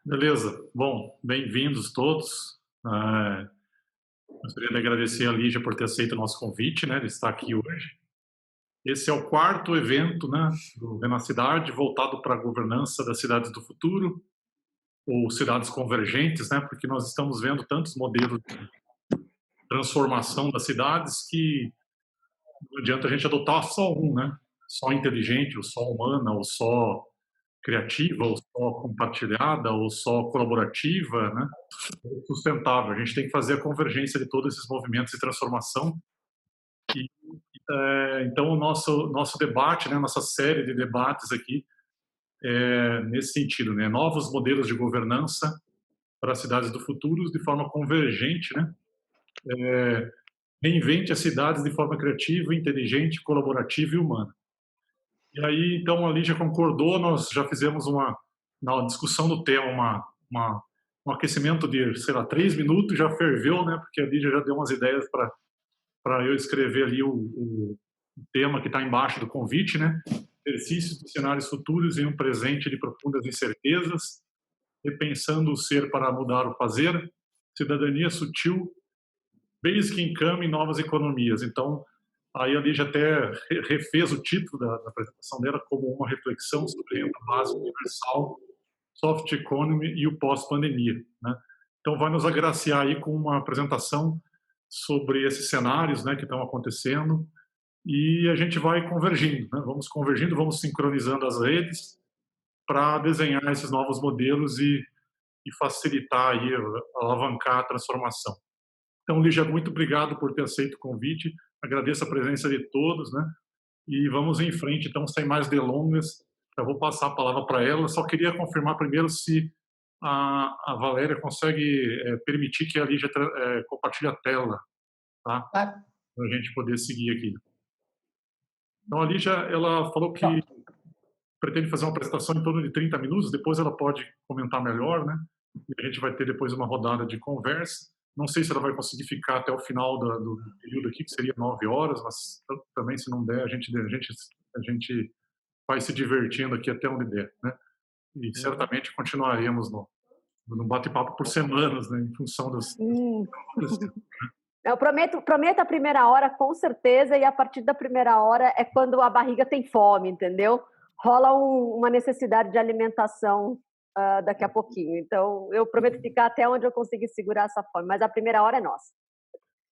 Beleza. Bom, bem-vindos todos. Gostaria de agradecer a Lígia por ter aceito o nosso convite, né, de estar aqui hoje. Esse é o quarto evento, né, do Renacidade, voltado para a governança das cidades do futuro, ou cidades convergentes, né, porque nós estamos vendo tantos modelos de transformação das cidades que não adianta a gente adotar só um, né, só inteligente, ou só humana, ou só criativa, ou só compartilhada, ou só colaborativa, né, sustentável. A gente tem que fazer a convergência de todos esses movimentos de transformação. E então o nosso debate, né, nossa série de debates aqui é nesse sentido, né, novos modelos de governança para as cidades do futuro de forma convergente, né, reinvente as cidades de forma criativa, inteligente, colaborativa e humana. E aí, então, a Lígia concordou, nós já fizemos na discussão do tema, um aquecimento de, sei lá, 3 minutos, já ferveu, né, porque a Lígia já deu umas ideias para eu escrever ali o tema que está embaixo do convite, né, exercícios de cenários futuros em um presente de profundas incertezas, repensando o ser para mudar o fazer, cidadania sutil, Basic Income em novas economias. Então, aí a Lígia até refez o título da apresentação dela como uma reflexão sobre renda básica universal, soft economy e o pós-pandemia, né? Então, vai nos agraciar aí com uma apresentação sobre esses cenários, né, que estão acontecendo, e a gente vai convergindo, né? Vamos convergindo, vamos sincronizando as redes para desenhar esses novos modelos e facilitar aí, alavancar a transformação. Então, Lígia, muito obrigado por ter aceito o convite. Agradeço a presença de todos, né? E vamos em frente, então, sem mais delongas. Eu vou passar a palavra para ela. Só queria confirmar primeiro se a Valéria consegue permitir que a Lígia compartilhe a tela, tá? Tá. Para a gente poder seguir aqui. Então, a Lígia, ela falou que Pronto. pretende fazer uma apresentação em torno de 30 minutos, depois ela pode comentar melhor, né? E a gente vai ter depois uma rodada de conversa. Não sei se ela vai conseguir ficar até o final do período aqui, que seria 9 horas, mas também, se não der, a gente vai se divertindo aqui até onde der, né? E certamente continuaremos no bate-papo por semanas, né, em função das Hum. acontecendo. Eu prometo a primeira hora, com certeza, e a partir da primeira hora é quando a barriga tem fome, entendeu? Rola uma necessidade de alimentação daqui a pouquinho. Então, eu prometo ficar até onde eu conseguir segurar essa fome, mas a primeira hora é nossa.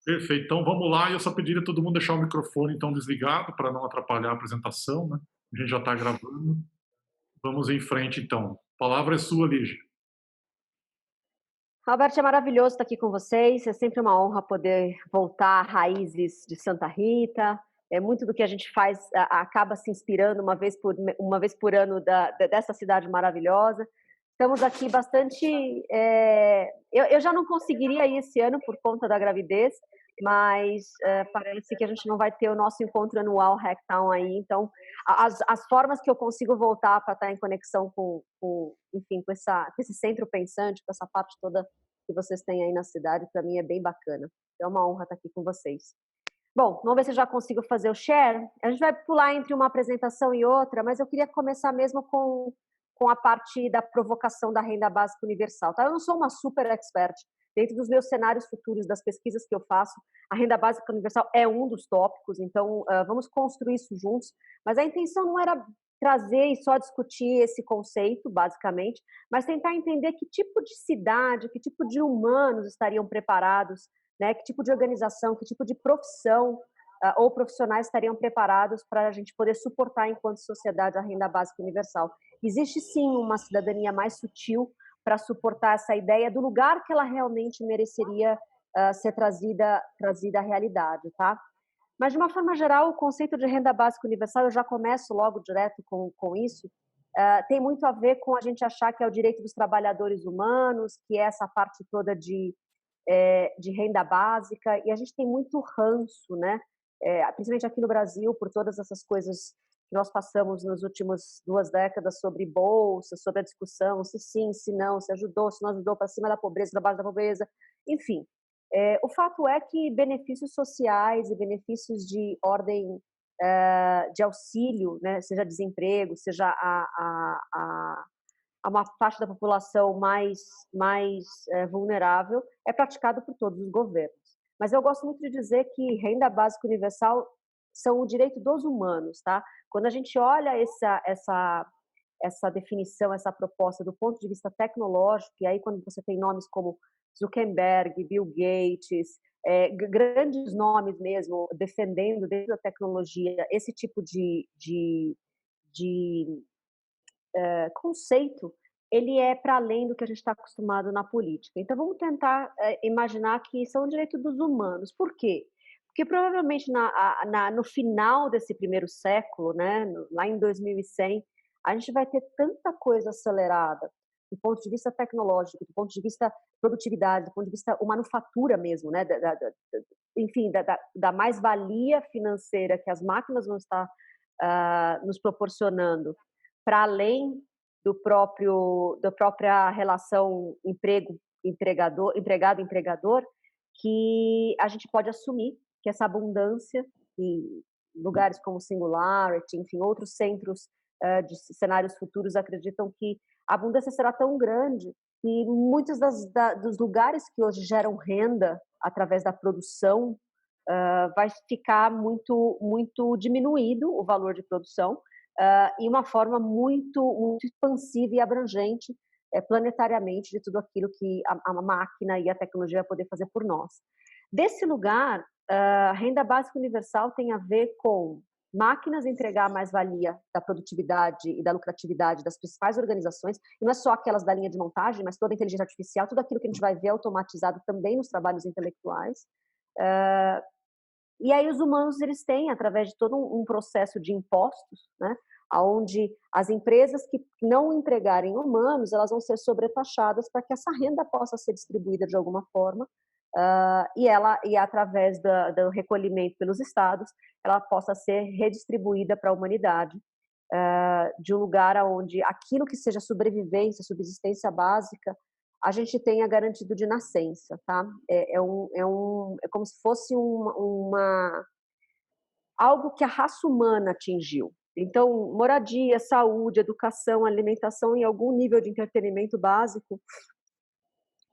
Perfeito, então vamos lá. Eu só pediria a todo mundo deixar o microfone então desligado para não atrapalhar a apresentação, né? A gente já está gravando. Vamos em frente então. A palavra é sua, Lígia. Albert, é maravilhoso estar aqui com vocês. É sempre uma honra poder voltar a raízes de Santa Rita. É muito do que a gente faz acaba se inspirando uma vez por ano dessa cidade maravilhosa. Estamos aqui bastante. Eu já não conseguiria ir esse ano por conta da gravidez, mas parece que a gente não vai ter o nosso encontro anual Hacktown aí. Então, as formas que eu consigo voltar para estar em conexão enfim, com esse centro pensante, com essa parte toda que vocês têm aí na cidade, para mim é bem bacana. É uma honra estar aqui com vocês. Bom, vamos ver se eu já consigo fazer o share. A gente vai pular entre uma apresentação e outra, mas eu queria começar mesmo com a parte da provocação da renda básica universal. Tá? Eu não sou uma super expert. Dentro dos meus cenários futuros, das pesquisas que eu faço, a renda básica universal é um dos tópicos, então vamos construir isso juntos. Mas a intenção não era trazer e só discutir esse conceito, basicamente, mas tentar entender que tipo de cidade, que tipo de humanos estariam preparados, né, que tipo de organização, que tipo de profissão ou profissionais estariam preparados para a gente poder suportar enquanto sociedade a renda básica universal. Existe sim uma cidadania mais sutil para suportar essa ideia do lugar que ela realmente mereceria ser trazida à realidade, tá? Mas, de uma forma geral, o conceito de renda básica universal, eu já começo logo direto com isso, tem muito a ver com a gente achar que é o direito dos trabalhadores humanos, que é essa parte toda de renda básica, e a gente tem muito ranço, né? Principalmente aqui no Brasil, por todas essas coisas que nós passamos nas últimas 2 décadas sobre bolsa, sobre a discussão, se sim, se não, se ajudou, se não ajudou, para cima da pobreza, para baixo da pobreza, enfim. O fato é que benefícios sociais e benefícios de ordem de auxílio, né, seja desemprego, seja a uma faixa da população mais vulnerável, é praticado por todos os governos. Mas eu gosto muito de dizer que renda básica universal são o direito dos humanos, tá? Quando a gente olha essa definição, essa proposta do ponto de vista tecnológico, e aí quando você tem nomes como Zuckerberg, Bill Gates, grandes nomes mesmo, defendendo dentro da tecnologia esse tipo de conceito, ele é para além do que a gente está acostumado na política. Então vamos tentar imaginar que são direitos dos humanos. Por quê? Porque provavelmente no final desse primeiro século, né, lá em 2100, a gente vai ter tanta coisa acelerada, do ponto de vista tecnológico, do ponto de vista produtividade, do ponto de vista manufatura mesmo, né, enfim, da mais-valia financeira que as máquinas vão estar nos proporcionando, para além da própria relação empregado-empregador, que a gente pode assumir que essa abundância em lugares como Singularity, enfim, outros centros de cenários futuros acreditam que a abundância será tão grande que muitos dos lugares que hoje geram renda através da produção vai ficar muito diminuído o valor de produção e uma forma muito expansiva e abrangente planetariamente de tudo aquilo que a máquina e a tecnologia vai poder fazer por nós. Desse lugar, a renda básica universal tem a ver com máquinas entregar a mais-valia da produtividade e da lucratividade das principais organizações, e não é só aquelas da linha de montagem, mas toda a inteligência artificial, tudo aquilo que a gente vai ver automatizado também nos trabalhos intelectuais. E aí os humanos, eles têm, através de todo um processo de impostos, né, onde as empresas que não empregarem humanos, elas vão ser sobretaxadas para que essa renda possa ser distribuída de alguma forma, e através do recolhimento pelos estados, ela possa ser redistribuída para a humanidade, de um lugar onde aquilo que seja sobrevivência, subsistência básica, a gente tenha garantido de nascença, tá? É como se fosse algo que a raça humana atingiu. Então, moradia, saúde, educação, alimentação e algum nível de entretenimento básico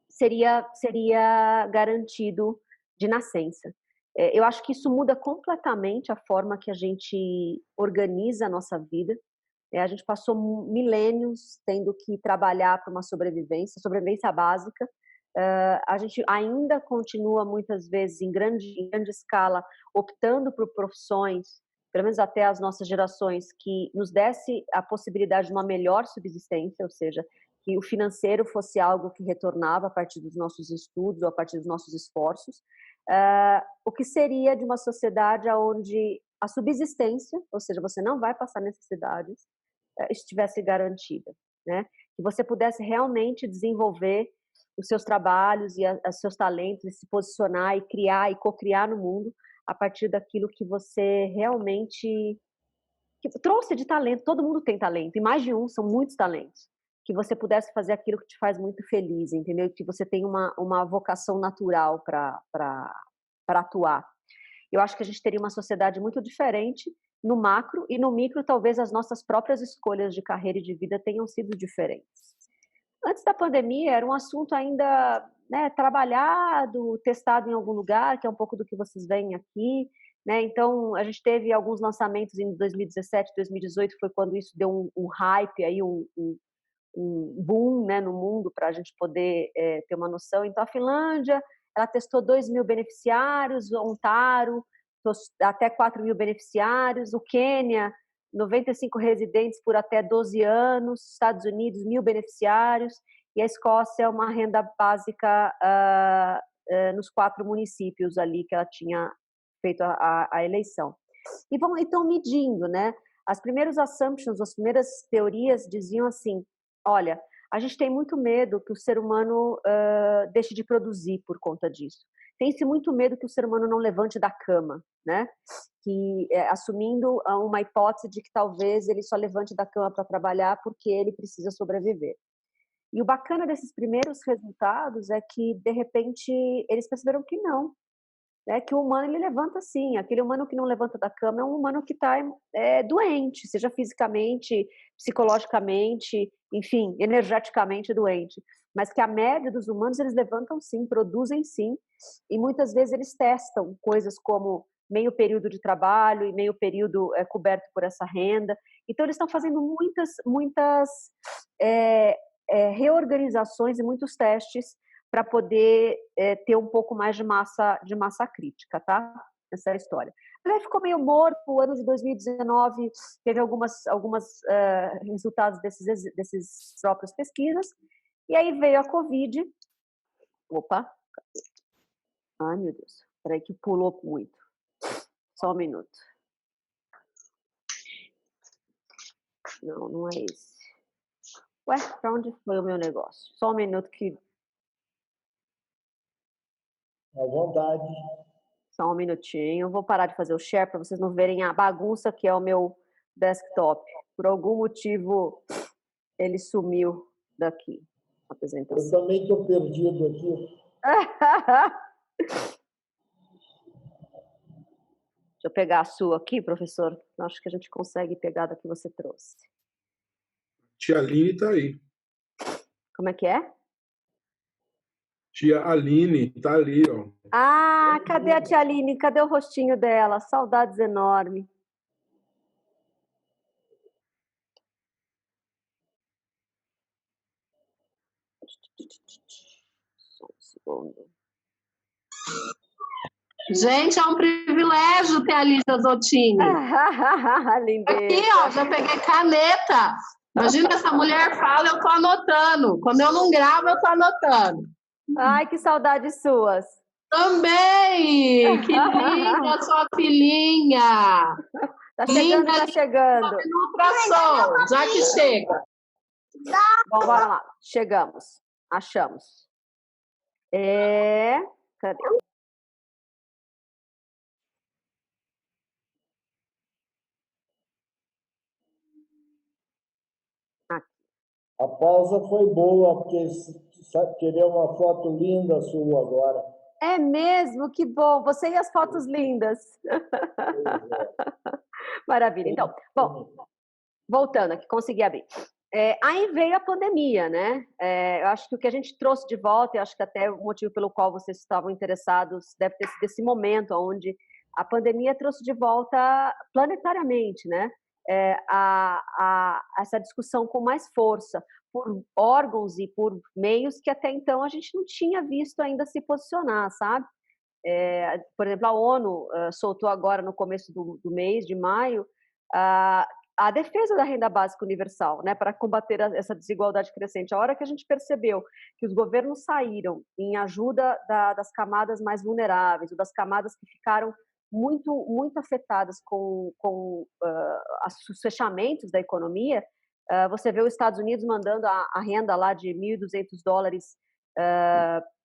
seria garantido de nascença. Eu acho que isso muda completamente a forma que a gente organiza a nossa vida. A gente passou milênios tendo que trabalhar para uma sobrevivência básica. A gente ainda continua muitas vezes em grande escala optando por profissões, pelo menos até as nossas gerações, que nos desse a possibilidade de uma melhor subsistência, ou seja, que o financeiro fosse algo que retornava a partir dos nossos estudos ou a partir dos nossos esforços. O que seria de uma sociedade onde a subsistência, ou seja, você não vai passar necessidades, estivesse garantida, né? Que você pudesse realmente desenvolver os seus trabalhos e os seus talentos, e se posicionar e criar e co-criar no mundo a partir daquilo que você realmente que trouxe de talento. Todo mundo tem talento, e mais de um, são muitos talentos. Que você pudesse fazer aquilo que te faz muito feliz, entendeu? Que você tem uma vocação natural para atuar. Eu acho que a gente teria uma sociedade muito diferente no macro, e no micro talvez as nossas próprias escolhas de carreira e de vida tenham sido diferentes. Antes da pandemia era um assunto ainda, né, trabalhado, testado em algum lugar, que é um pouco do que vocês veem aqui, né? Então a gente teve alguns lançamentos em 2017, 2018, foi quando isso deu um hype aí, um boom, né, no mundo, para a gente poder ter uma noção. Então a Finlândia, ela testou 2.000 beneficiários, Ontário até 4.000 beneficiários, o Quênia 95 residentes por até 12 anos, Estados Unidos 1.000 beneficiários, e a Escócia uma renda básica nos 4 municípios ali que ela tinha feito a eleição. E vão então medindo, né? As primeiras assumptions, as primeiras teorias diziam assim: olha, a gente tem muito medo que o ser humano deixe de produzir por conta disso. Tem-se muito medo que o ser humano não levante da cama, né? Que assumindo uma hipótese de que talvez ele só levante da cama para trabalhar porque ele precisa sobreviver. E o bacana desses primeiros resultados é que, de repente, eles perceberam que não. né, que o humano ele levanta sim, aquele humano que não levanta da cama é um humano que está doente, seja fisicamente, psicologicamente, enfim, energeticamente doente, mas que a média dos humanos eles levantam sim, produzem sim, e muitas vezes eles testam coisas como meio período de trabalho e meio período coberto por essa renda, então eles estão fazendo muitas reorganizações e muitos testes para poder ter um pouco mais de massa crítica, tá? Essa é a história. Ele ficou meio morto. O ano de 2019 teve algumas resultados desses próprias pesquisas. E aí veio a Covid. Opa! Ai, meu Deus. Peraí que pulou muito. Só um minuto. Não, não é esse. Ué, para onde foi o meu negócio? Só um minuto que... À vontade. Só um minutinho. Vou parar de fazer o share para vocês não verem a bagunça que é o meu desktop. Por algum motivo, ele sumiu daqui. A apresentação. Eu também estou perdido aqui. Deixa eu pegar a sua aqui, professor. Acho que a gente consegue pegar da que você trouxe. Tia Aline está aí. Como é que é? Tia Aline está ali, ó. Ah, cadê a tia Aline? Cadê o rostinho dela? Saudades enormes. Só um segundo. Gente, é um privilégio ter a Lígia Zottini. Lindeza. Aqui, ó, já peguei caneta. Imagina, essa mulher fala, eu tô anotando. Quando eu não gravo, eu tô anotando. Ai, que saudades suas. Também! Que linda sua filhinha! Tá chegando, tá chegando. No ultrassom, já que chega. Bom, bora lá. Chegamos. Achamos. Cadê? A pausa foi boa, porque queria uma foto linda sua agora. É mesmo? Que bom. Você e as fotos lindas. Maravilha. Então, bom, voltando aqui, consegui abrir. Aí veio a pandemia, né? Eu acho que o que a gente trouxe de volta, e acho que até o motivo pelo qual vocês estavam interessados deve ter sido esse momento onde a pandemia trouxe de volta planetariamente, né? Essa discussão com mais força por órgãos e por meios que até então a gente não tinha visto ainda se posicionar, sabe? Por exemplo, a ONU soltou agora no começo do mês de maio a defesa da renda básica universal, né, para combater essa desigualdade crescente. A hora que a gente percebeu que os governos saíram em ajuda das camadas mais vulneráveis, ou das camadas que ficaram muito afetadas com os fechamentos da economia, você vê os Estados Unidos mandando a renda lá de $1.200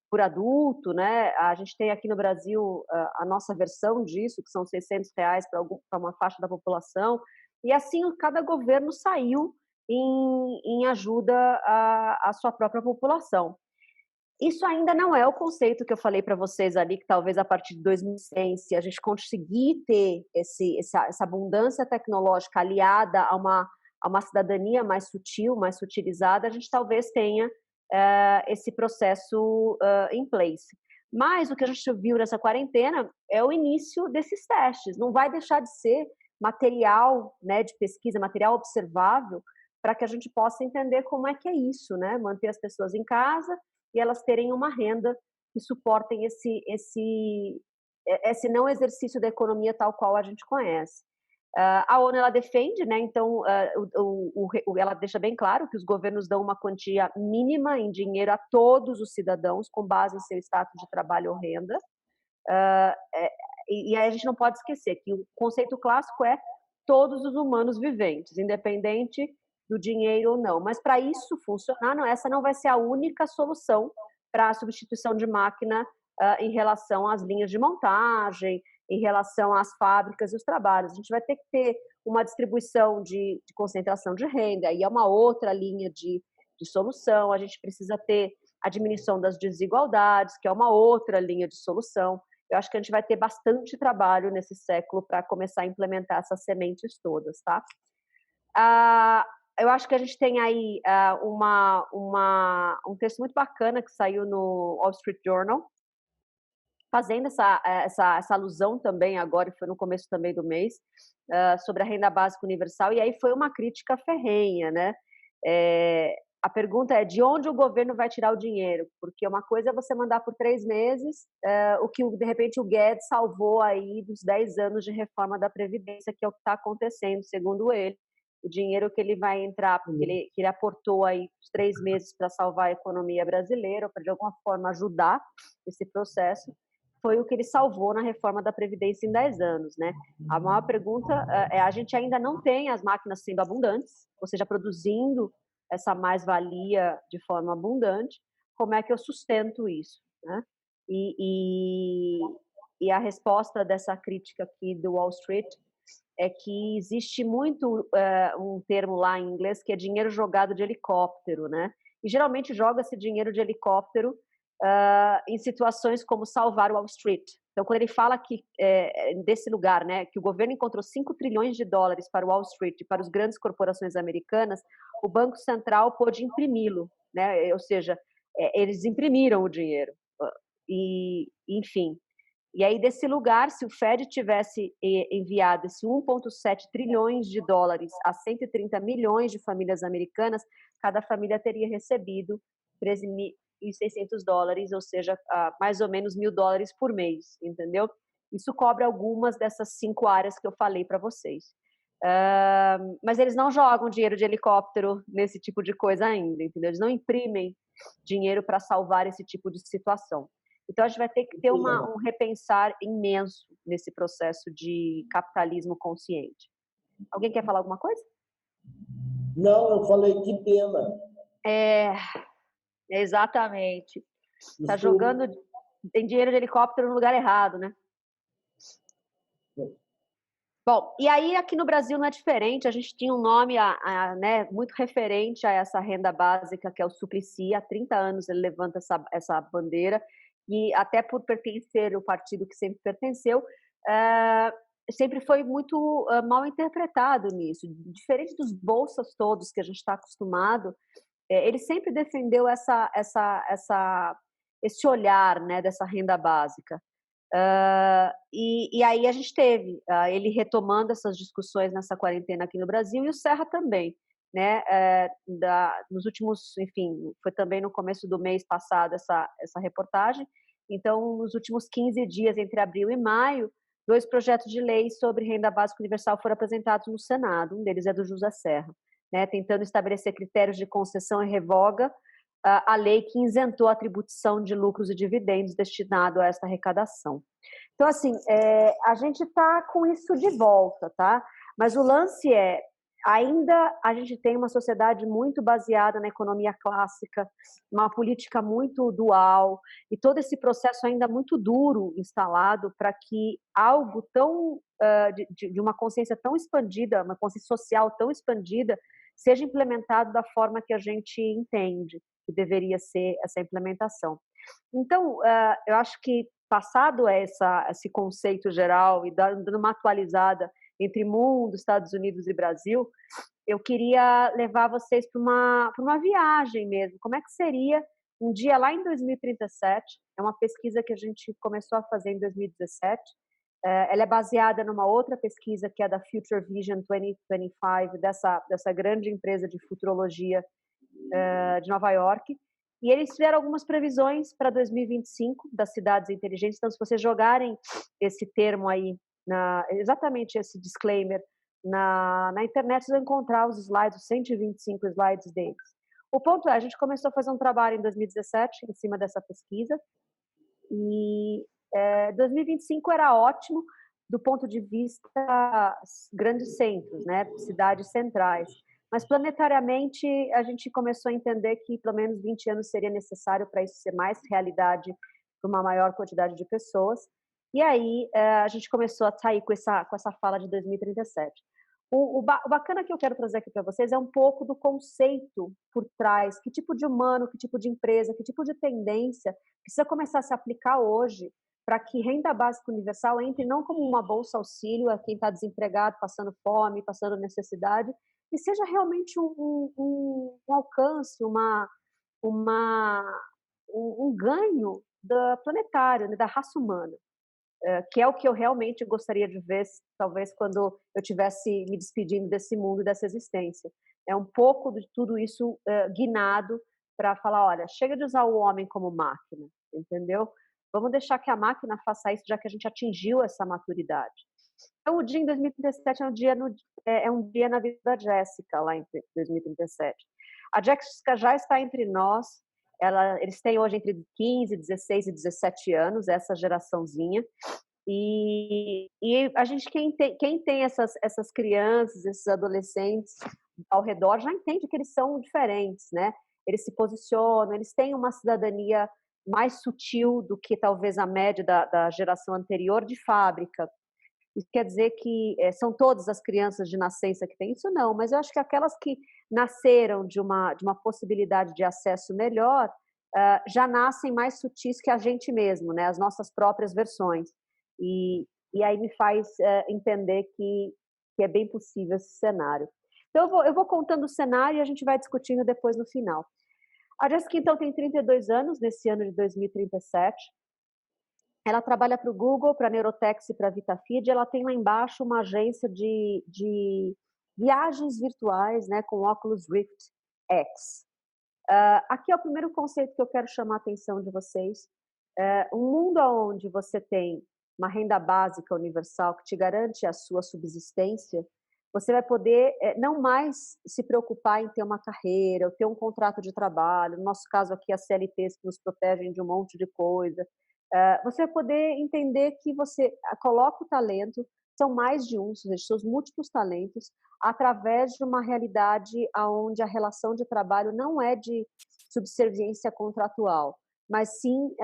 por adulto, né? A gente tem aqui no Brasil a nossa versão disso, que são R$600 para uma faixa da população, e assim cada governo saiu em ajuda à sua própria população. Isso ainda não é o conceito que eu falei para vocês ali, que talvez a partir de 2100, se a gente conseguir ter essa abundância tecnológica aliada a uma cidadania mais sutil, mais sutilizada, a gente talvez tenha esse processo em place. Mas o que a gente viu nessa quarentena é o início desses testes. Não vai deixar de ser material, né, de pesquisa, material observável, para que a gente possa entender como é que é isso, né? Manter as pessoas em casa e elas terem uma renda que suportem esse não exercício da economia tal qual a gente conhece. A ONU ela defende, né? Então ela deixa bem claro que os governos dão uma quantia mínima em dinheiro a todos os cidadãos com base em seu status de trabalho ou renda. E aí a gente não pode esquecer que o conceito clássico é todos os humanos viventes, independente do dinheiro ou não. Mas para isso funcionar, essa não vai ser a única solução para a substituição de máquina em relação às linhas de montagem, em relação às fábricas e os trabalhos. A gente vai ter que ter uma distribuição de concentração de renda, aí é uma outra linha de solução. A gente precisa ter a diminuição das desigualdades, que é uma outra linha de solução. eu acho que a gente vai ter bastante trabalho nesse século para começar a implementar essas sementes todas, tá? Eu acho que a gente tem aí um texto muito bacana que saiu no Wall Street Journal, fazendo essa alusão também agora, e foi no começo também do mês, sobre a renda básica universal, e aí foi uma crítica ferrenha, né? A pergunta é de onde o governo vai tirar o dinheiro, porque uma coisa é você mandar por 3 meses, o que de repente o Guedes salvou aí dos 10 anos de reforma da Previdência, que é o que está acontecendo, segundo ele. O dinheiro que ele vai entrar, porque ele aportou aí os 3 meses para salvar a economia brasileira, para de alguma forma ajudar esse processo, foi o que ele salvou na reforma da Previdência em 10 anos, né? A maior pergunta é, a gente ainda não tem as máquinas sendo abundantes, ou seja, produzindo essa mais-valia de forma abundante, como é que eu sustento isso, né? E a resposta dessa crítica aqui do Wall Street é que existe muito um termo lá em inglês que é dinheiro jogado de helicóptero, né? E geralmente joga-se dinheiro de helicóptero em situações como salvar Wall Street. Então, quando ele fala que desse lugar, né, que o governo encontrou 5 trilhões de dólares para o Wall Street e para as grandes corporações americanas, o Banco Central pôde imprimi-lo, né? Ou seja, eles imprimiram o dinheiro. E, enfim, e aí desse lugar, se o Fed tivesse enviado esse 1,7 trilhões de dólares a 130 milhões de famílias americanas, cada família teria recebido 13.600 dólares, ou seja, mais ou menos $1.000 por mês, entendeu? Isso cobre algumas dessas 5 áreas que eu falei para vocês. Mas eles não jogam dinheiro de helicóptero nesse tipo de coisa ainda, entendeu? Eles não imprimem dinheiro para salvar esse tipo de situação. Então, a gente vai ter que ter um repensar imenso nesse processo de capitalismo consciente. Alguém quer falar alguma coisa? Não, eu falei que pena. Exatamente. Está Desculpa. jogando tem dinheiro de helicóptero no lugar errado, né? Bom, e aí aqui no Brasil não é diferente, a gente tinha um nome né, muito referente a essa renda básica, que é o Suplicy. Há 30 anos ele levanta essa bandeira, e até por pertencer ao partido que sempre pertenceu, sempre foi muito mal interpretado nisso. Diferente dos bolsas todos que a gente está acostumado, ele sempre defendeu esse olhar, né, dessa renda básica. E aí a gente teve ele retomando essas discussões nessa quarentena aqui no Brasil, e o Serra também, né? Nos últimos, enfim, foi também no começo do mês passado essa reportagem. Então, nos últimos 15 dias, entre abril e maio, 2 projetos de lei sobre renda básica universal foram apresentados no Senado. Um deles é do José Serra, né? Tentando estabelecer critérios de concessão e revoga a lei que isentou a atribuição de lucros e dividendos destinado a esta arrecadação. Então, assim, a gente está com isso de volta, tá? Mas o lance ainda a gente tem uma sociedade muito baseada na economia clássica, uma política muito dual, e todo esse processo ainda muito duro instalado para que algo tão, de uma consciência tão expandida, uma consciência social tão expandida, seja implementado da forma que a gente entende que deveria ser essa implementação. Então, eu acho que, passado esse conceito geral e dando uma atualizada entre mundo, Estados Unidos e Brasil, eu queria levar vocês para uma viagem mesmo. Como é que seria um dia lá em 2037? É uma pesquisa que a gente começou a fazer em 2017. Ela é baseada numa outra pesquisa que é da Future Vision 2025, dessa grande empresa de futurologia de Nova York, e eles fizeram algumas previsões para 2025 das cidades inteligentes. Então, se vocês jogarem esse termo aí, exatamente esse disclaimer, na internet, vocês vão encontrar os slides, os 125 slides deles. O ponto a gente começou a fazer um trabalho em 2017 em cima dessa pesquisa, e 2025 era ótimo do ponto de vista grandes centros, né, cidades centrais. Mas planetariamente a gente começou a entender que pelo menos 20 anos seria necessário para isso ser mais realidade para uma maior quantidade de pessoas. E aí a gente começou a sair com essa fala de 2037. O bacana que eu quero trazer aqui para vocês é um pouco do conceito por trás, que tipo de humano, que tipo de empresa, que tipo de tendência precisa começar a se aplicar hoje para que renda básica universal entre não como uma bolsa auxílio a quem está desempregado, passando fome, passando necessidade, e seja realmente um alcance, uma, um ganho planetário, né, da raça humana, que é o que eu realmente gostaria de ver, talvez, quando eu estivesse me despedindo desse mundo e dessa existência. É um pouco de tudo isso guinado para falar, olha, chega de usar o homem como máquina, entendeu? Vamos deixar que a máquina faça isso, já que a gente atingiu essa maturidade. Então, o dia em 2037 é um dia na vida da Jéssica, lá em 2037. A Jéssica já está entre nós, eles têm hoje entre 15, 16 e 17 anos, essa geraçãozinha, e a gente, quem tem essas crianças, esses adolescentes ao redor, já entende que eles são diferentes, né? Eles se posicionam, eles têm uma cidadania mais sutil do que talvez a média da geração anterior de fábrica. Isso quer dizer que são todas as crianças de nascença que têm isso? Não, mas eu acho que aquelas que nasceram de uma possibilidade de acesso melhor, já nascem mais sutis que a gente mesmo, né? As nossas próprias versões. E aí me faz entender que é bem possível esse cenário. Então eu vou contando o cenário e a gente vai discutindo depois no final. A Jéssica, então, tem 32 anos, nesse ano de 2037. Ela trabalha para o Google, para a Neurotex e para a VitaFeed. Ela tem lá embaixo uma agência de viagens virtuais, né, com óculos Rift X. Aqui é o primeiro conceito que eu quero chamar a atenção de vocês. Um mundo onde você tem uma renda básica universal que te garante a sua subsistência, você vai poder não mais se preocupar em ter uma carreira, ou ter um contrato de trabalho, no nosso caso aqui as CLTs que nos protegem de um monte de coisa. Você vai poder entender que você coloca o talento, são mais de um, seus múltiplos talentos, através de uma realidade onde a relação de trabalho não é de subserviência contratual, mas sim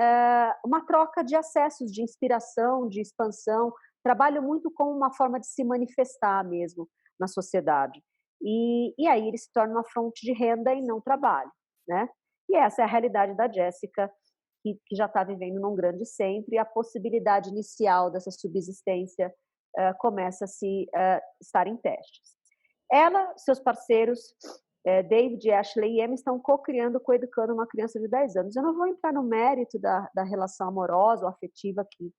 uma troca de acessos, de inspiração, de expansão. Trabalho muito como uma forma de se manifestar mesmo na sociedade. E aí ele se torna uma fonte de renda e não trabalho, né? E essa é a realidade da Jéssica, que já está vivendo num grande centro, e a possibilidade inicial dessa subsistência começa a estar em testes. Ela, seus parceiros, David, Ashley e Emma, estão co-criando, coeducando uma criança de 10 anos. Eu não vou entrar no mérito da relação amorosa ou afetiva que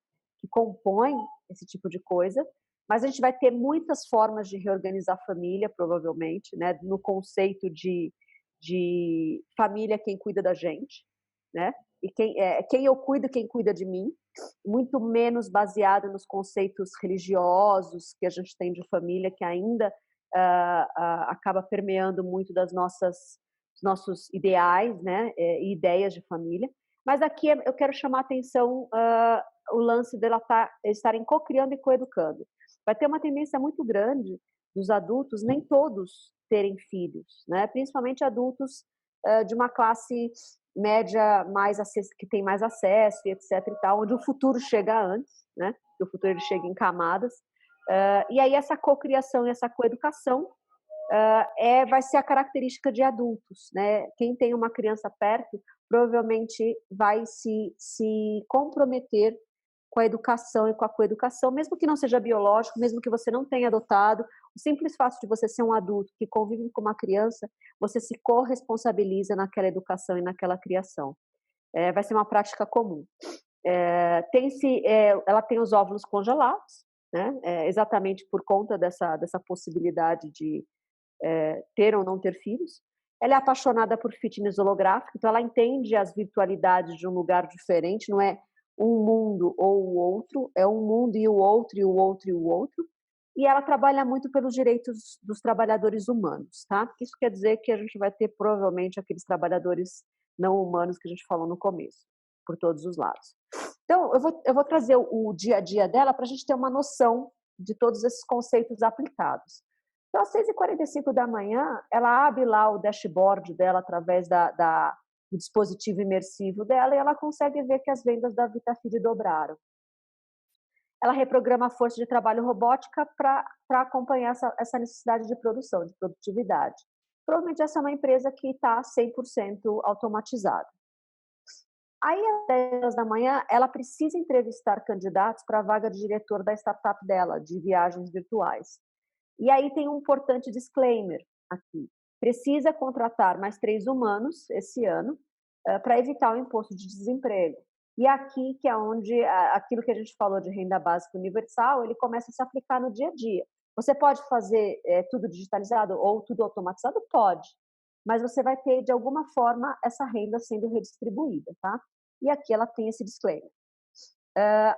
compõe esse tipo de coisa, mas a gente vai ter muitas formas de reorganizar a família, provavelmente, né, no conceito de família, quem cuida da gente, né? E quem eu cuido, quem cuida de mim, muito menos baseado nos conceitos religiosos que a gente tem de família, que ainda acaba permeando muito dos nossos ideais, né, e ideias de família. Mas aqui eu quero chamar a atenção o lance dela estarem co-criando e coeducando. Vai ter uma tendência muito grande dos adultos, nem todos terem filhos, né? Principalmente adultos de uma classe média que tem mais acesso e etc e tal, onde o futuro chega antes, né? O futuro ele chega em camadas. E aí essa cocriação e essa coeducação vai ser a característica de adultos, né? Quem tem uma criança perto provavelmente vai se comprometer com a educação e com a coeducação, mesmo que não seja biológico, mesmo que você não tenha adotado. O simples fato de você ser um adulto que convive com uma criança, você se corresponsabiliza naquela educação e naquela criação. Vai ser uma prática comum. Ela tem os óvulos congelados, né? Exatamente por conta dessa possibilidade de ter ou não ter filhos. Ela é apaixonada por fitness holográfico, então ela entende as virtualidades de um lugar diferente, não é um mundo ou o outro, é um mundo e o outro, e o outro, e o outro. E ela trabalha muito pelos direitos dos trabalhadores humanos, tá? Isso quer dizer que a gente vai ter provavelmente aqueles trabalhadores não humanos que a gente falou no começo, por todos os lados. Então, eu vou trazer o dia a dia dela para a gente ter uma noção de todos esses conceitos aplicados. Então, às 6h45 da manhã, ela abre lá o dashboard dela através do dispositivo imersivo dela e ela consegue ver que as vendas da VitaFeed dobraram. Ela reprograma a força de trabalho robótica para acompanhar essa necessidade de produção, de produtividade. Provavelmente essa é uma empresa que está 100% automatizada. Aí, às 10 da manhã, ela precisa entrevistar candidatos para a vaga de diretor da startup dela, de viagens virtuais. E aí tem um importante disclaimer aqui. Precisa contratar mais 3 humanos esse ano para evitar o imposto de desemprego. E aqui que é onde aquilo que a gente falou de renda básica universal, ele começa a se aplicar no dia a dia. Você pode fazer tudo digitalizado ou tudo automatizado? Pode. Mas você vai ter, de alguma forma, essa renda sendo redistribuída, tá? E aqui ela tem esse disclaimer.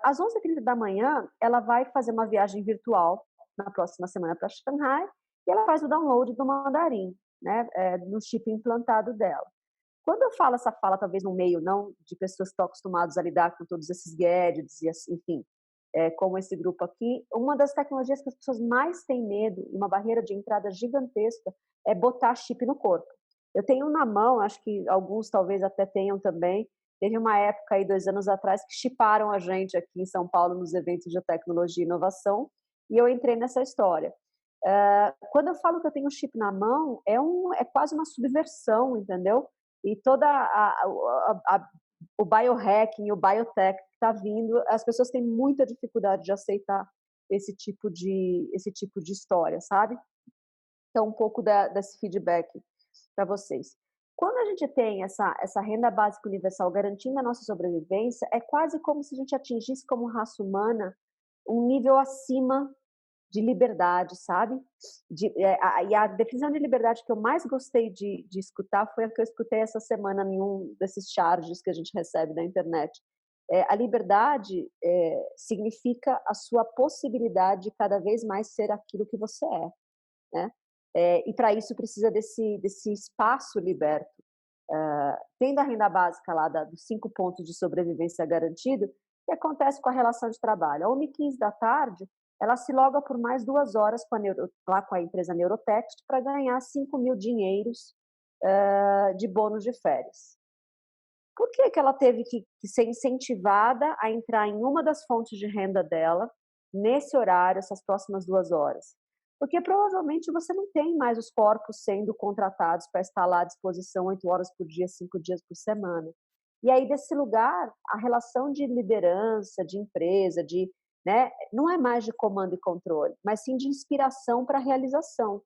Às 11h30 da manhã, ela vai fazer uma viagem virtual na próxima semana para Shanghai e ela faz o download do mandarim, né, no chip implantado dela. Quando eu falo essa fala, talvez no meio não de pessoas que estão acostumadas a lidar com todos esses gadgets e assim, enfim, como esse grupo aqui, uma das tecnologias que as pessoas mais têm medo, uma barreira de entrada gigantesca, é botar chip no corpo. Eu tenho na mão, acho que alguns talvez até tenham também. Teve uma época aí, 2 anos atrás, que chiparam a gente aqui em São Paulo nos eventos de tecnologia e inovação, e eu entrei nessa história. Quando eu falo que eu tenho um chip na mão, é quase uma subversão, entendeu? E toda o biohacking, o biotech que está vindo, as pessoas têm muita dificuldade de aceitar esse tipo de história, sabe? Então, um pouco desse feedback para vocês. Quando a gente tem essa renda básica universal garantindo a nossa sobrevivência, é quase como se a gente atingisse como raça humana um nível acima de liberdade, sabe? E a definição de liberdade que eu mais gostei de escutar foi a que eu escutei essa semana em um desses charges que a gente recebe da internet. A liberdade significa a sua possibilidade de cada vez mais ser aquilo que você é, né? E para isso precisa desse espaço liberto. Tendo a renda básica lá dos 5 pontos de sobrevivência garantido, o que acontece com a relação de trabalho? À 1h15 da tarde, ela se loga por mais 2 horas lá com a empresa Neurotext para ganhar 5.000 dinheiros de bônus de férias. Por que ela teve que ser incentivada a entrar em uma das fontes de renda dela nesse horário, essas próximas 2 horas? Porque provavelmente você não tem mais os corpos sendo contratados para estar lá à disposição 8 horas por dia, 5 dias por semana. E aí, desse lugar, a relação de liderança, de empresa, né, não é mais de comando e controle, mas sim de inspiração para a realização.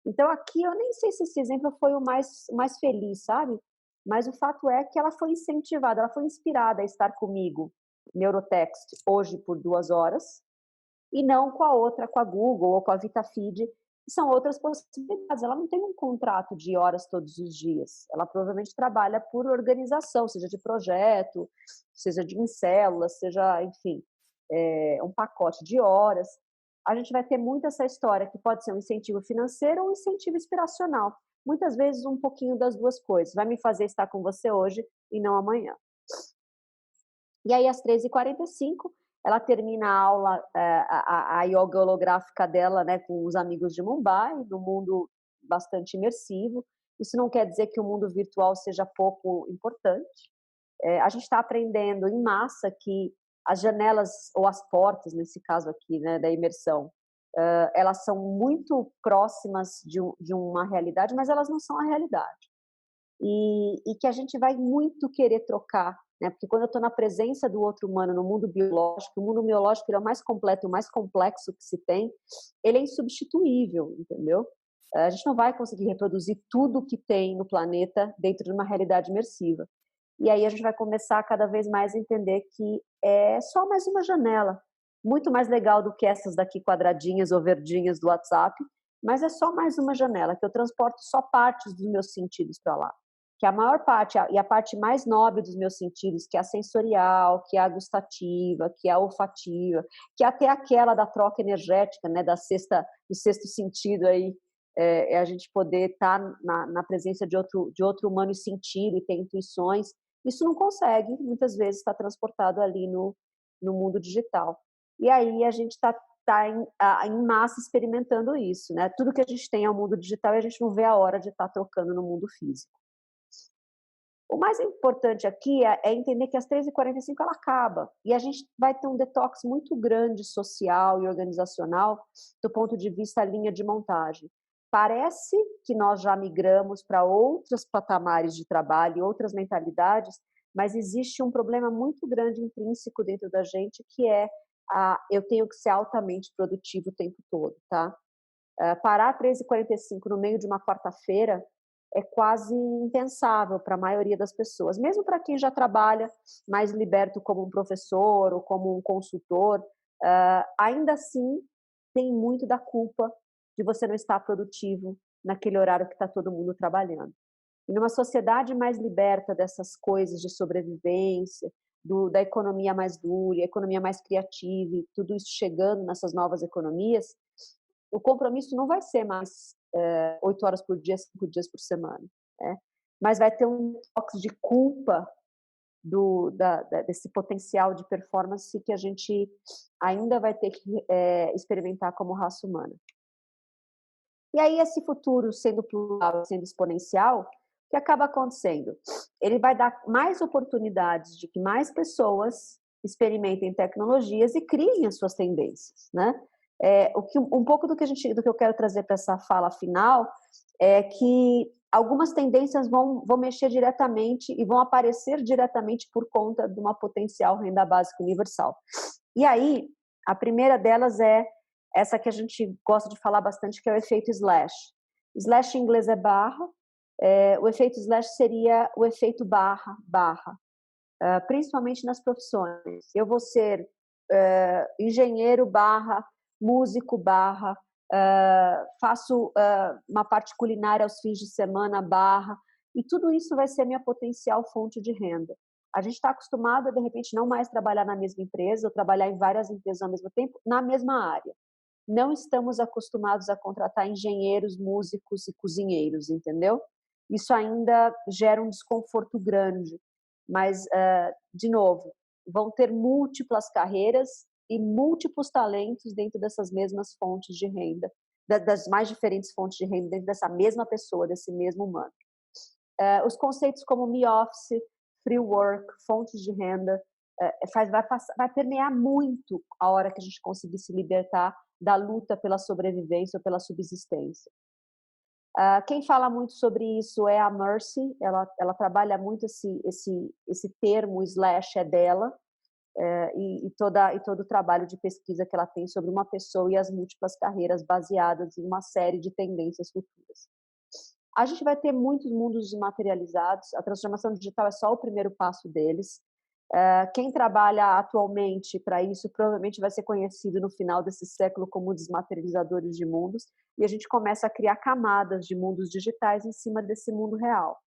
Então, aqui, eu nem sei se esse exemplo foi o mais feliz, sabe? Mas o fato é que ela foi incentivada, ela foi inspirada a estar comigo, Neurotext, hoje por 2 horas, e não com a outra, com a Google ou com a VitaFeed, que são outras possibilidades. Ela não tem um contrato de horas todos os dias. Ela provavelmente trabalha por organização, seja de projeto, seja em células, seja, enfim, um pacote de horas. A gente vai ter muito essa história que pode ser um incentivo financeiro ou um incentivo inspiracional. Muitas vezes um pouquinho das duas coisas. Vai me fazer estar com você hoje e não amanhã. E aí, às 13h45, ela termina a aula, a yoga holográfica dela, né, com os amigos de Mumbai, num mundo bastante imersivo. Isso não quer dizer que o mundo virtual seja pouco importante. A gente está aprendendo em massa que as janelas, ou as portas, nesse caso aqui, né, da imersão, elas são muito próximas de uma realidade, mas elas não são a realidade. E que a gente vai muito querer trocar, né? Porque quando eu estou na presença do outro humano no mundo biológico, o mundo biológico ele é o mais completo, o mais complexo que se tem, ele é insubstituível, entendeu? A gente não vai conseguir reproduzir tudo que tem no planeta dentro de uma realidade imersiva. E aí a gente vai começar cada vez mais a entender que é só mais uma janela, muito mais legal do que essas daqui quadradinhas ou verdinhas do WhatsApp, mas é só mais uma janela, que eu transporto só partes dos meus sentidos para lá. Que a maior parte, e a parte mais nobre dos meus sentidos, que é a sensorial, que é a gustativa, que é a olfativa, que é até aquela da troca energética, né, do sexto sentido aí, é a gente poder estar na presença de outro humano e sentir e ter intuições. Isso não consegue, muitas vezes, estar transportado ali no mundo digital. E aí a gente está em massa experimentando isso, né? Tudo que a gente tem é o mundo digital e a gente não vê a hora de estar trocando no mundo físico. O mais importante aqui é entender que às 13h45 ela acaba e a gente vai ter um detox muito grande social e organizacional do ponto de vista linha de montagem. Parece que nós já migramos para outros patamares de trabalho, outras mentalidades, mas existe um problema muito grande intrínseco dentro da gente, que é eu tenho que ser altamente produtivo o tempo todo, tá? Parar 3h45 no meio de uma quarta-feira é quase impensável para a maioria das pessoas, mesmo para quem já trabalha mais liberto como um professor ou como um consultor, ainda assim tem muito da culpa de você não estar produtivo naquele horário que está todo mundo trabalhando. E numa sociedade mais liberta dessas coisas de sobrevivência, da economia mais dura, economia mais criativa, e tudo isso chegando nessas novas economias, o compromisso não vai ser mais 8 horas por dia, 5 dias por semana, né? Mas vai ter um toque de culpa desse potencial de performance que a gente ainda vai ter que experimentar como raça humana. E aí esse futuro sendo plural, sendo exponencial, o que acaba acontecendo? Ele vai dar mais oportunidades de que mais pessoas experimentem tecnologias e criem as suas tendências, né? Um pouco do que eu quero trazer para essa fala final é que algumas tendências vão mexer diretamente e vão aparecer diretamente por conta de uma potencial renda básica universal. E aí, a primeira delas é essa que a gente gosta de falar bastante, que é o efeito slash. Slash em inglês é barra, o efeito slash seria o efeito barra, principalmente nas profissões. Eu vou ser engenheiro barra, músico barra, faço uma parte culinária aos fins de semana barra, e tudo isso vai ser minha potencial fonte de renda. A gente está acostumado a, de repente, não mais trabalhar na mesma empresa ou trabalhar em várias empresas ao mesmo tempo, na mesma área. Não estamos acostumados a contratar engenheiros, músicos e cozinheiros, entendeu? Isso ainda gera um desconforto grande, mas, de novo, vão ter múltiplas carreiras e múltiplos talentos dentro dessas mesmas fontes de renda, das mais diferentes fontes de renda dentro dessa mesma pessoa, desse mesmo humano. Os conceitos como me-office, free work, fontes de renda, vai permear muito a hora que a gente conseguir se libertar da luta pela sobrevivência ou pela subsistência. Quem fala muito sobre isso é a Mercy, ela trabalha muito esse termo, slash é dela, e todo o trabalho de pesquisa que ela tem sobre uma pessoa e as múltiplas carreiras baseadas em uma série de tendências futuras. A gente vai ter muitos mundos desmaterializados, a transformação digital é só o primeiro passo deles. Quem trabalha atualmente para isso provavelmente vai ser conhecido no final desse século como desmaterializadores de mundos, e a gente começa a criar camadas de mundos digitais em cima desse mundo real.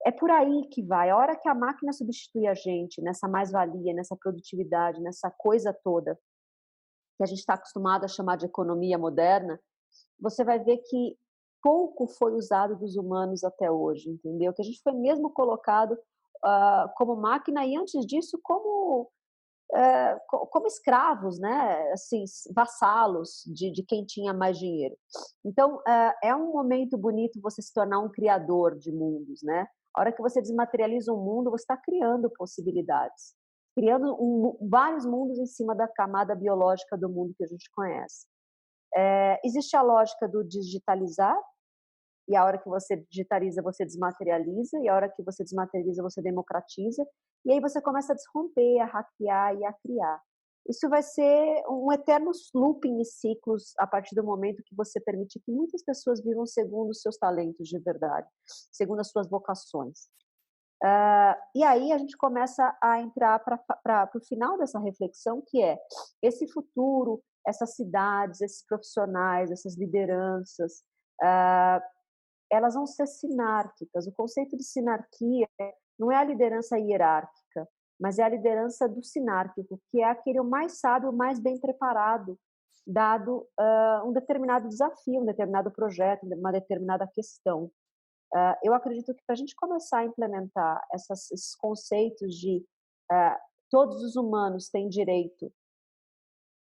É por aí que vai. A hora que a máquina substitui a gente nessa mais-valia, nessa produtividade, nessa coisa toda que a gente está acostumado a chamar de economia moderna, você vai ver que pouco foi usado dos humanos até hoje, entendeu? Que a gente foi mesmo colocado como máquina e antes disso como escravos, né? Assim, vassalos de quem tinha mais dinheiro. Então, é um momento bonito você se tornar um criador de mundos, né? A hora que você desmaterializa um mundo, você está criando possibilidades, criando vários mundos em cima da camada biológica do mundo que a gente conhece. Existe a lógica do digitalizar, e a hora que você digitaliza, você desmaterializa, e a hora que você desmaterializa, você democratiza, e aí você começa a desromper, a hackear e a criar. Isso vai ser um eterno looping e ciclos a partir do momento que você permite que muitas pessoas vivam segundo os seus talentos de verdade, segundo as suas vocações. E aí a gente começa a entrar para o final dessa reflexão, que é esse futuro, essas cidades, esses profissionais, essas lideranças, elas vão ser sinárquicas. O conceito de sinarquia não é a liderança hierárquica, mas é a liderança do sinárquico, que é aquele mais sábio, mais bem preparado, dado um determinado desafio, um determinado projeto, uma determinada questão. Eu acredito que para a gente começar a implementar esses conceitos de todos os humanos têm direito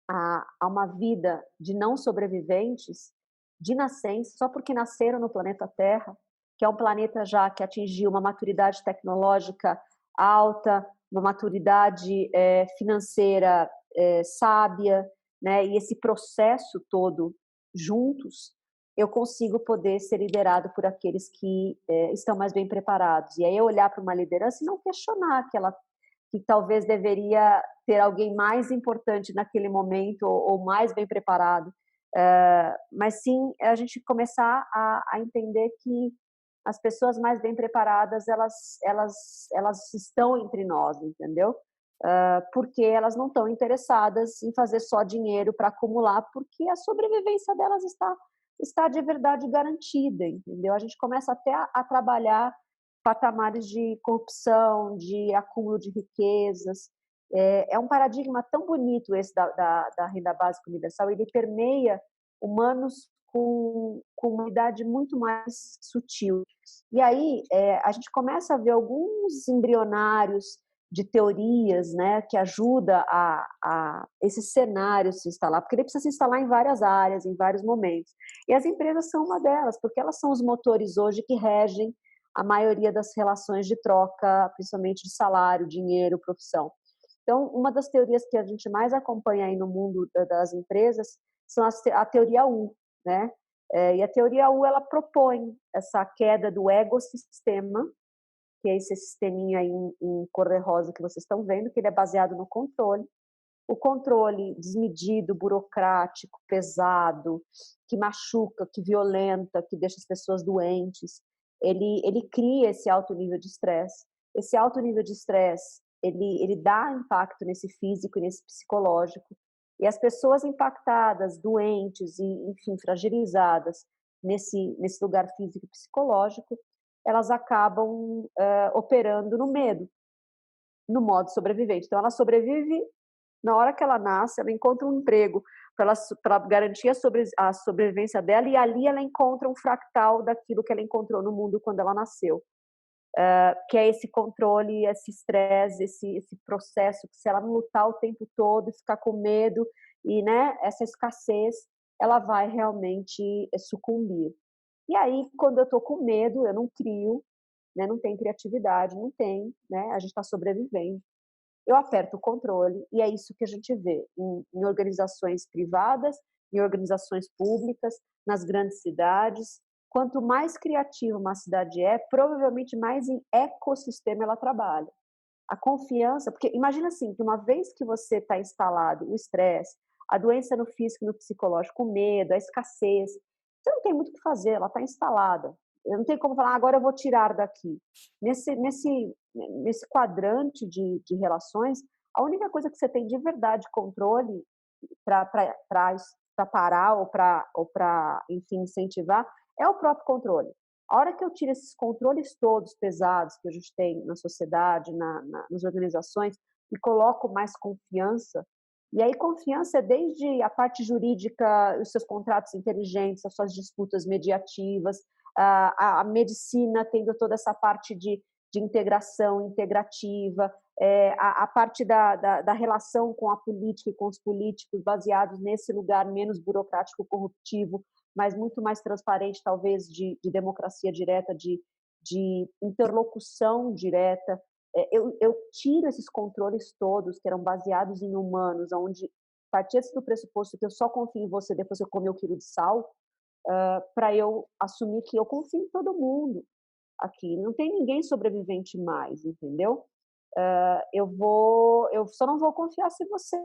a uma vida de não sobreviventes, de nascença, só porque nasceram no planeta Terra, que é um planeta já que atingiu uma maturidade tecnológica alta, uma maturidade financeira sábia, né? E esse processo todo juntos, eu consigo poder ser liderado por aqueles que estão mais bem preparados. E aí eu olhar para uma liderança e não questionar que talvez deveria ter alguém mais importante naquele momento ou mais bem preparado, mas sim a gente começar a entender que as pessoas mais bem preparadas elas estão entre nós, entendeu? Porque elas não estão interessadas em fazer só dinheiro para acumular, porque a sobrevivência delas está de verdade garantida, entendeu? A gente começa até a trabalhar patamares de corrupção, de acúmulo de riquezas. É um paradigma tão bonito esse da renda básica universal, ele permeia humanos com uma idade muito mais sutil. E aí a gente começa a ver alguns embrionários de teorias, né, que ajuda a esse cenário se instalar, porque ele precisa se instalar em várias áreas, em vários momentos. E as empresas são uma delas, porque elas são os motores hoje que regem a maioria das relações de troca, principalmente de salário, dinheiro, profissão. Então, uma das teorias que a gente mais acompanha aí no mundo das empresas são a teoria U, né? E a teoria U, ela propõe essa queda do ecossistema, que é esse sisteminha aí em cor-de-rosa que vocês estão vendo, que ele é baseado no controle. O controle desmedido, burocrático, pesado, que machuca, que violenta, que deixa as pessoas doentes, ele cria esse alto nível de estresse. Esse alto nível de estresse, ele dá impacto nesse físico e nesse psicológico. E as pessoas impactadas, doentes e, enfim, fragilizadas nesse lugar físico e psicológico, elas acabam operando no medo, no modo sobrevivente. Então, ela sobrevive na hora que ela nasce, ela encontra um emprego para garantir a sobrevivência dela, e ali ela encontra um fractal daquilo que ela encontrou no mundo quando ela nasceu, que é esse controle, esse estresse, esse processo, que se ela não lutar o tempo todo e ficar com medo, e né, essa escassez, ela vai realmente sucumbir. E aí, quando eu estou com medo, eu não crio, né, não tem criatividade, não tem, né, a gente está sobrevivendo. Eu aperto o controle e é isso que a gente vê em organizações privadas, em organizações públicas, nas grandes cidades. Quanto mais criativa uma cidade é, provavelmente mais em ecossistema ela trabalha. A confiança, porque imagina assim, que uma vez que você está instalado o estresse, a doença no físico e no psicológico, o medo, a escassez, você não tem muito o que fazer, ela está instalada. Eu não tenho como falar, agora eu vou tirar daqui. Nesse quadrante de relações, a única coisa que você tem de verdade controle para parar ou para, enfim, incentivar é o próprio controle. A hora que eu tiro esses controles todos pesados que a gente tem na sociedade, nas organizações, e coloco mais confiança, e aí confiança é desde a parte jurídica, os seus contratos inteligentes, as suas disputas mediativas, a medicina tendo toda essa parte de integração integrativa, a parte da relação com a política e com os políticos baseados nesse lugar menos burocrático, corruptivo, mas muito mais transparente, talvez, de democracia direta, de interlocução direta. Eu tiro esses controles todos que eram baseados em humanos, onde partia-se do pressuposto que eu só confio em você depois que eu comer o quilo de sal, para eu assumir que eu confio em todo mundo aqui. Não tem ninguém sobrevivente mais, entendeu? Eu só não vou confiar se você,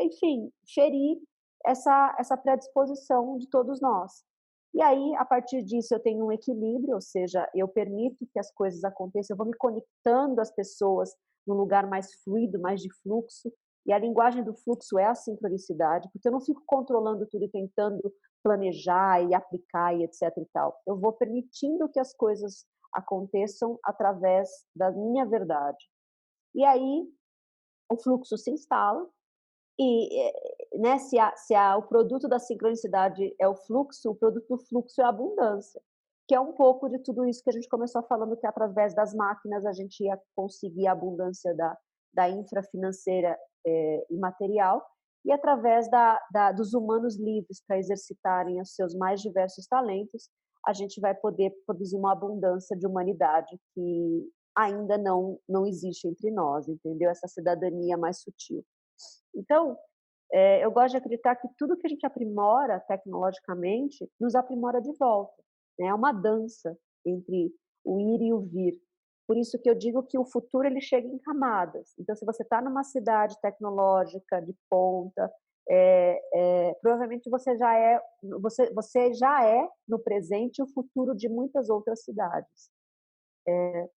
enfim, ferir essa predisposição de todos nós. E aí, a partir disso, eu tenho um equilíbrio, ou seja, eu permito que as coisas aconteçam, eu vou me conectando às pessoas num lugar mais fluido, mais de fluxo, e a linguagem do fluxo é a sincronicidade, porque eu não fico controlando tudo e tentando planejar e aplicar e etc e tal. Eu vou permitindo que as coisas aconteçam através da minha verdade. E aí, o fluxo se instala, e né, o produto da sincronicidade é o fluxo, o produto do fluxo é a abundância, que é um pouco de tudo isso que a gente começou falando, que através das máquinas a gente ia conseguir a abundância da infra financeira e material, e através dos humanos livres para exercitarem os seus mais diversos talentos, a gente vai poder produzir uma abundância de humanidade que ainda não existe entre nós, entendeu? Essa cidadania mais sutil. Então, Eu gosto de acreditar que tudo que a gente aprimora tecnologicamente nos aprimora de volta, né? É uma dança entre o ir e o vir. Por isso que eu digo que o futuro ele chega em camadas. Então, se você está numa cidade tecnológica de ponta, provavelmente você já é no presente o futuro de muitas outras cidades.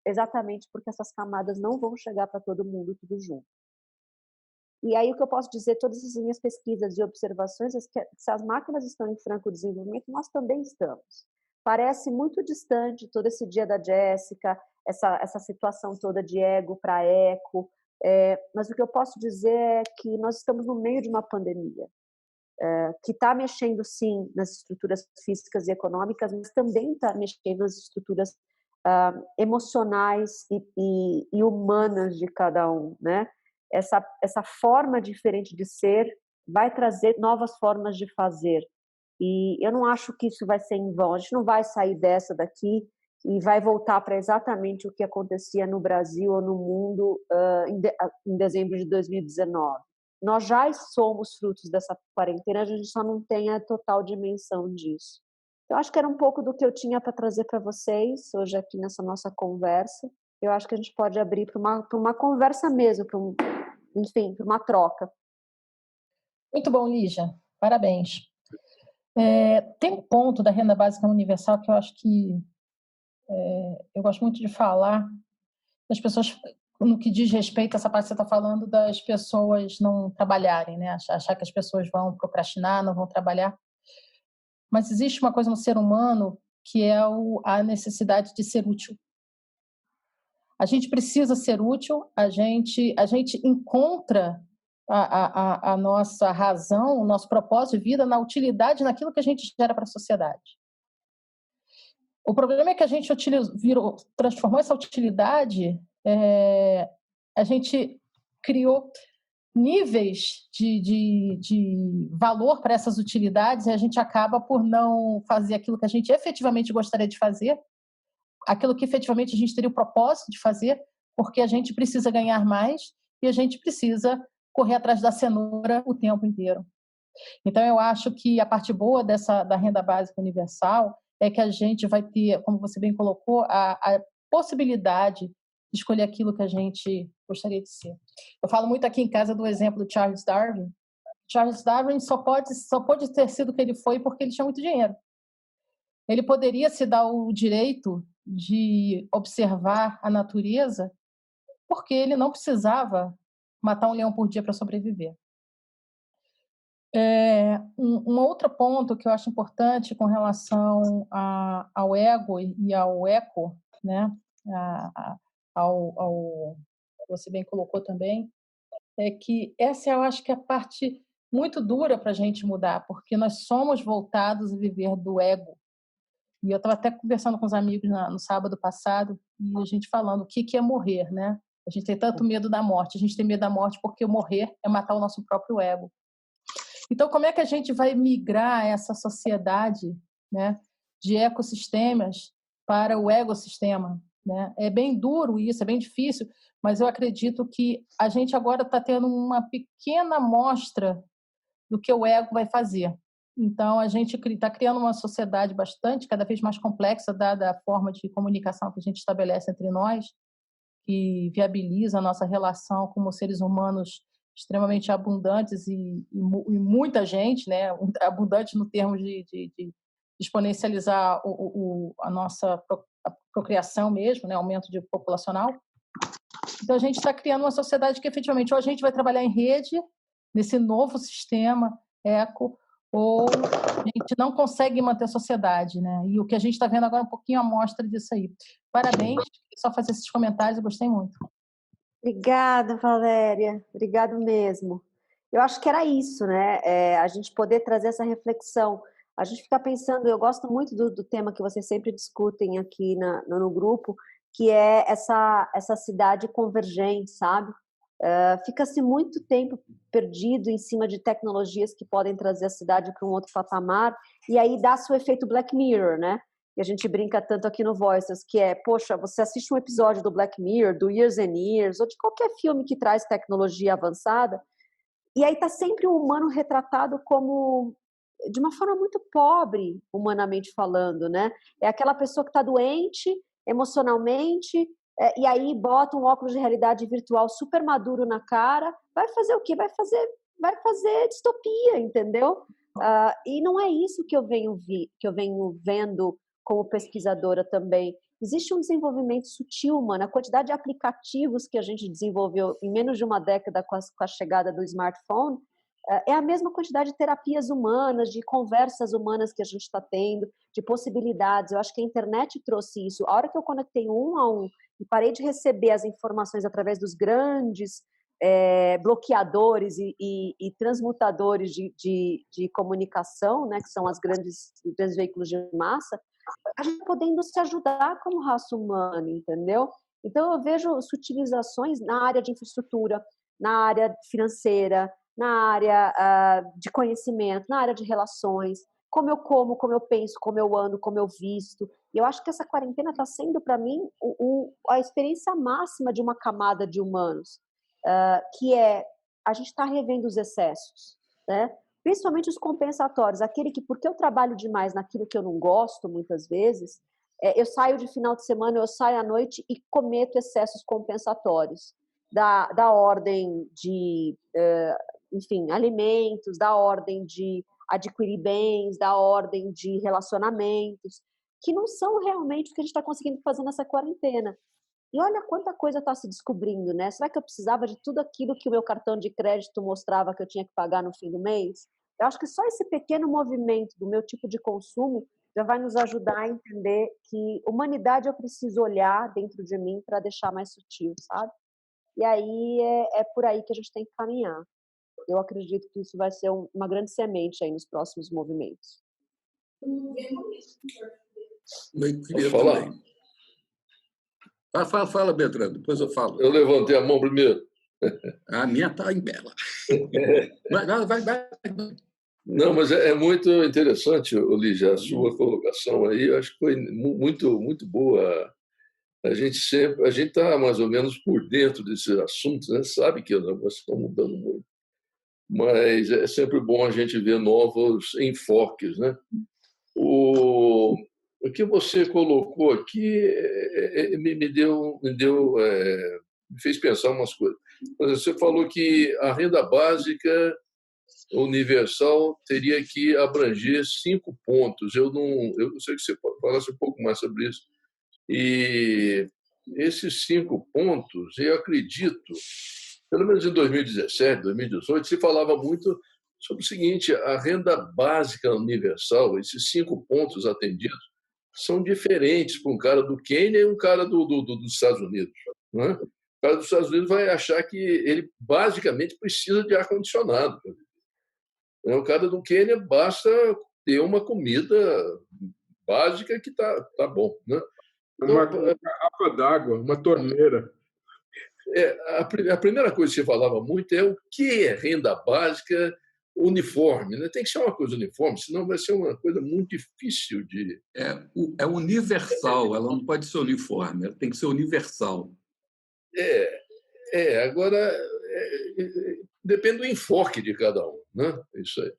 Exatamente porque essas camadas não vão chegar para todo mundo tudo junto. E aí o que eu posso dizer, todas as minhas pesquisas e observações, é que se as máquinas estão em franco desenvolvimento, nós também estamos. Parece muito distante todo esse dia da Jéssica, essa situação toda de ego para eco, mas o que eu posso dizer é que nós estamos no meio de uma pandemia, que está mexendo sim nas estruturas físicas e econômicas, mas também está mexendo nas estruturas emocionais e humanas de cada um, né? Essa forma diferente de ser vai trazer novas formas de fazer. E eu não acho que isso vai ser em vão. A gente não vai sair dessa daqui e vai voltar para exatamente o que acontecia no Brasil ou no mundo em dezembro de 2019. Nós já somos frutos dessa quarentena, a gente só não tem a total dimensão disso. Eu acho que era um pouco do que eu tinha para trazer para vocês hoje aqui nessa nossa conversa. Eu acho que a gente pode abrir para uma conversa mesmo, enfim, para uma troca. Muito bom, Lígia. Parabéns. Tem um ponto da renda básica universal que eu acho que eu gosto muito de falar das pessoas, no que diz respeito a essa parte que você está falando, das pessoas não trabalharem, né? Achar que as pessoas vão procrastinar, não vão trabalhar. Mas existe uma coisa no ser humano que é a necessidade de ser útil. A gente precisa ser útil, a gente encontra a nossa razão, o nosso propósito de vida na utilidade, naquilo que a gente gera para a sociedade. O problema é que a gente transformou essa utilidade, a gente criou níveis de valor para essas utilidades e a gente acaba por não fazer aquilo que a gente efetivamente gostaria de fazer, aquilo que efetivamente a gente teria o propósito de fazer, porque a gente precisa ganhar mais e a gente precisa correr atrás da cenoura o tempo inteiro. Então, eu acho que a parte boa da renda básica universal é que a gente vai ter, como você bem colocou, a possibilidade de escolher aquilo que a gente gostaria de ser. Eu falo muito aqui em casa do exemplo do Charles Darwin. Charles Darwin só pode ter sido o que ele foi porque ele tinha muito dinheiro. Ele poderia se dar o direito de observar a natureza porque ele não precisava matar um leão por dia para sobreviver. Um outro ponto que eu acho importante com relação ao ego e ao eco, né? Você bem colocou também, é que essa eu acho que é a parte muito dura para a gente mudar, porque nós somos voltados a viver do ego. E eu estava até conversando com os amigos no sábado passado, e a gente falando o que é morrer, né? A gente tem tanto medo da morte, a gente tem medo da morte porque morrer é matar o nosso próprio ego. Então, como é que a gente vai migrar essa sociedade, né, de ecossistemas para o egossistema? Né? É bem duro isso, é bem difícil, mas eu acredito que a gente agora está tendo uma pequena amostra do que o ego vai fazer. Então, a gente está criando uma sociedade cada vez mais complexa, dada a forma de comunicação que a gente estabelece entre nós, que viabiliza a nossa relação como seres humanos extremamente abundantes e muita gente, né? Abundante no termo de exponencializar a nossa procriação mesmo, né? Aumento populacional. Então, a gente está criando uma sociedade que, efetivamente, ou a gente vai trabalhar em rede, nesse novo sistema eco, ou a gente não consegue manter a sociedade, né? E o que a gente está vendo agora é um pouquinho a amostra disso aí. Parabéns, só fazer esses comentários, eu gostei muito. Obrigada, Valéria. Obrigado mesmo. Eu acho que era isso, né? A gente poder trazer essa reflexão. A gente fica pensando, eu gosto muito do tema que vocês sempre discutem aqui no grupo, que é essa cidade convergente, sabe? Fica-se muito tempo perdido em cima de tecnologias que podem trazer a cidade para um outro patamar, e aí dá-se o efeito Black Mirror, né? E a gente brinca tanto aqui no Voices, que poxa, você assiste um episódio do Black Mirror, do Years and Years, ou de qualquer filme que traz tecnologia avançada, E aí está sempre o humano retratado como de uma forma muito pobre, humanamente falando, né? É aquela pessoa que está doente emocionalmente, e aí bota um óculos de realidade virtual super maduro na cara, vai fazer o quê? Vai fazer distopia, entendeu? E não é isso que eu venho vendo como pesquisadora também. Existe um desenvolvimento sutil, mano. A quantidade de aplicativos que a gente desenvolveu em menos de uma década com a chegada do smartphone é a mesma quantidade de terapias humanas, de conversas humanas que a gente está tendo, de possibilidades. Eu acho que a internet trouxe isso. A hora que eu conectei um a um e parei de receber as informações através dos grandes bloqueadores e transmutadores de comunicação, né, que são os grandes veículos de massa, a gente podendo se ajudar como raça humana, entendeu? Então, eu vejo sutilizações na área de infraestrutura, na área financeira, na área de conhecimento, na área de relações, como eu como, como eu penso, como eu ando, como eu visto. E eu acho que essa quarentena está sendo, para mim, a experiência máxima de uma camada de humanos, que é a gente está revendo os excessos, né? Principalmente os compensatórios, aquele que, porque eu trabalho demais naquilo que eu não gosto, muitas vezes, eu saio de final de semana, eu saio à noite e cometo excessos compensatórios, da ordem de, enfim, alimentos, da ordem de adquirir bens, da ordem de relacionamentos, que não são realmente o que a gente está conseguindo fazer nessa quarentena. E olha quanta coisa está se descobrindo, né? Será que eu precisava de tudo aquilo que o meu cartão de crédito mostrava que eu tinha que pagar no fim do mês? Eu acho que só esse pequeno movimento do meu tipo de consumo já vai nos ajudar a entender que humanidade eu preciso olhar dentro de mim para deixar mais sutil, sabe? E aí é por aí que a gente tem que caminhar. Eu acredito que isso vai ser uma grande semente aí nos próximos movimentos. Eu queria falar. Fala, Bertrand, depois eu falo. Eu levantei a mão primeiro. A minha está em bela. Vai. Não, mas é muito interessante, Lígia, a sua colocação aí. Eu acho que foi muito, muito boa. A gente está mais ou menos por dentro desses assuntos, né? Sabe que os negócios estão mudando muito. Mas é sempre bom a gente ver novos enfoques, né? O que você colocou aqui me fez pensar umas coisas. Você falou que a renda básica universal teria que abranger 5 pontos. Eu sei que você falasse um pouco mais sobre isso. E esses 5 pontos, eu acredito, pelo menos em 2017, 2018, se falava muito sobre o seguinte: a renda básica universal, esses 5 pontos atendidos, são diferentes para um cara do Quênia e um cara dos Estados Unidos. Né? O cara dos Estados Unidos vai achar que ele basicamente precisa de ar-condicionado. O cara do Quênia basta ter uma comida básica que tá bom. Né? Então, uma garrafa d'água, uma torneira. A primeira coisa que se falava muito é o que é renda básica uniforme. Né? Tem que ser uma coisa uniforme, senão vai ser uma coisa muito difícil de... É universal, ela não pode ser uniforme, ela tem que ser universal. Agora, depende do enfoque de cada um. Né? Isso aí.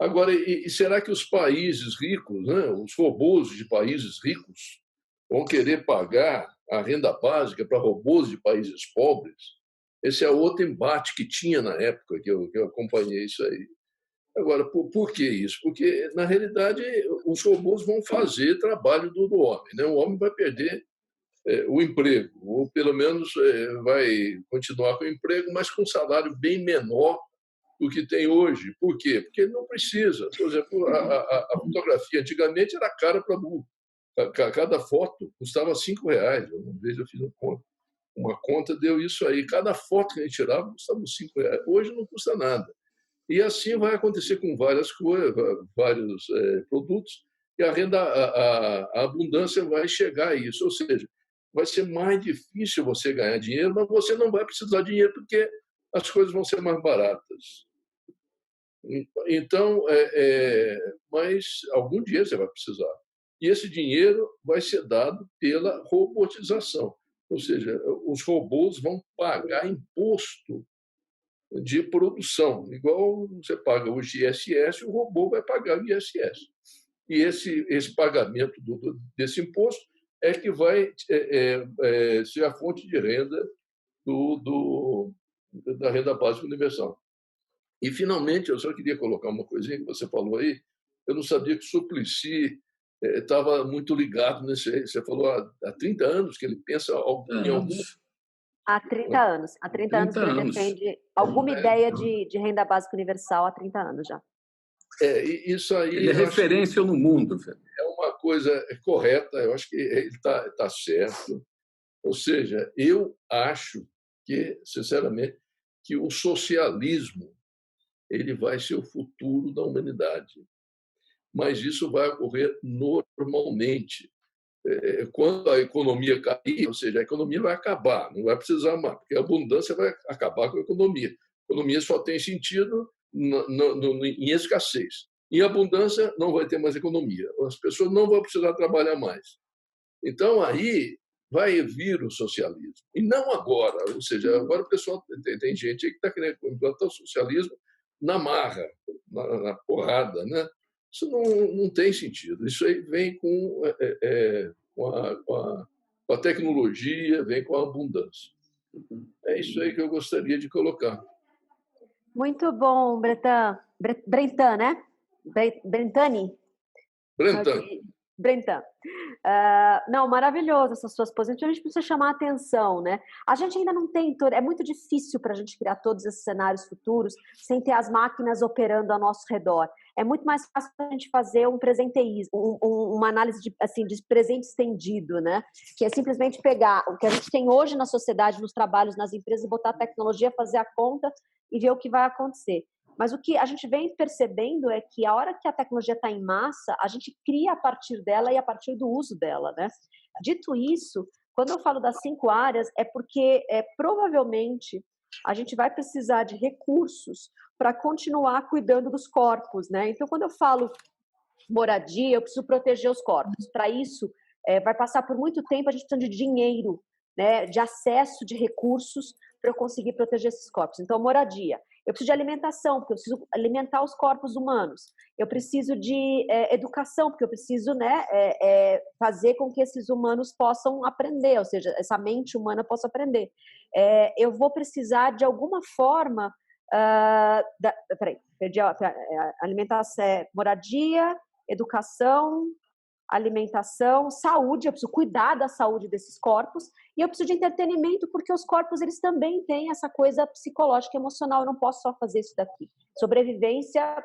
Agora, e será que os países ricos, né, os robôs de países ricos, vão querer pagar a renda básica para robôs de países pobres? Esse é outro embate que tinha na época que eu acompanhei isso aí. Agora, por que isso? Porque, na realidade, os robôs vão fazer trabalho do homem. Né? O homem vai perder o emprego, ou pelo menos vai continuar com o emprego, mas com um salário bem menor do que tem hoje. Por quê? Porque ele não precisa. Por exemplo, a fotografia antigamente era cara para burro. Cada foto custava R$5. Uma vez eu fiz uma conta, deu isso aí. Cada foto que a gente tirava custava R$5. Hoje não custa nada. E assim vai acontecer com várias coisas, vários produtos, e a abundância vai chegar a isso. Ou seja, vai ser mais difícil você ganhar dinheiro, mas você não vai precisar de dinheiro porque as coisas vão ser mais baratas. Então, mas algum dia você vai precisar. E esse dinheiro vai ser dado pela robotização. Ou seja, os robôs vão pagar imposto de produção. Igual você paga hoje ISS, o robô vai pagar o ISS. E esse pagamento desse imposto é que vai ser a fonte de renda da renda básica universal. E, finalmente, eu só queria colocar uma coisinha que você falou aí. Eu não sabia que o Suplicy estava muito ligado nesse aí. Você falou há 30 anos que ele pensa em algum... Há 30 anos. Há 30 anos que ele defende alguma ideia de renda básica universal há 30 anos já. Isso aí... Ele é referência no mundo. É uma coisa correta, eu acho que ele está certo. Ou seja, eu acho que, sinceramente, que o socialismo ele vai ser o futuro da humanidade. Mas isso vai ocorrer normalmente. Quando a economia cair, ou seja, a economia vai acabar, não vai precisar mais, porque a abundância vai acabar com a economia. A economia só tem sentido em escassez. Em abundância, não vai ter mais economia. As pessoas não vão precisar trabalhar mais. Então, aí vai vir o socialismo. E não agora. Ou seja, agora o pessoal tem gente que está querendo implantar o socialismo na marra, na porrada, né? Isso não tem sentido. Isso aí vem com a tecnologia, vem com a abundância. É isso aí que eu gostaria de colocar. Muito bom, Brentan, né? Brentani? Brentan. Não, maravilhoso essas suas posições. A gente precisa chamar a atenção, né? A gente ainda não tem é muito difícil para a gente criar todos esses cenários futuros sem ter as máquinas operando ao nosso redor. É muito mais fácil a gente fazer um presenteísmo, uma análise de presente estendido, né? Que é simplesmente pegar o que a gente tem hoje na sociedade, nos trabalhos, nas empresas, e botar a tecnologia, fazer a conta e ver o que vai acontecer. Mas o que a gente vem percebendo é que a hora que a tecnologia está em massa, a gente cria a partir dela e a partir do uso dela, né? Dito isso, quando eu falo das 5 áreas, é porque provavelmente a gente vai precisar de recursos para continuar cuidando dos corpos, né? Então, quando eu falo moradia, eu preciso proteger os corpos. Para isso, vai passar por muito tempo, a gente precisa de dinheiro, né? De acesso de recursos para eu conseguir proteger esses corpos. Então, moradia. Eu preciso de alimentação, porque eu preciso alimentar os corpos humanos. Eu preciso de educação, porque eu preciso, né, fazer com que esses humanos possam aprender, ou seja, essa mente humana possa aprender. Eu vou precisar, de alguma forma, perdi alimentação, moradia, educação, alimentação, saúde, eu preciso cuidar da saúde desses corpos, e eu preciso de entretenimento, porque os corpos, eles também têm essa coisa psicológica e emocional, eu não posso só fazer isso daqui. Sobrevivência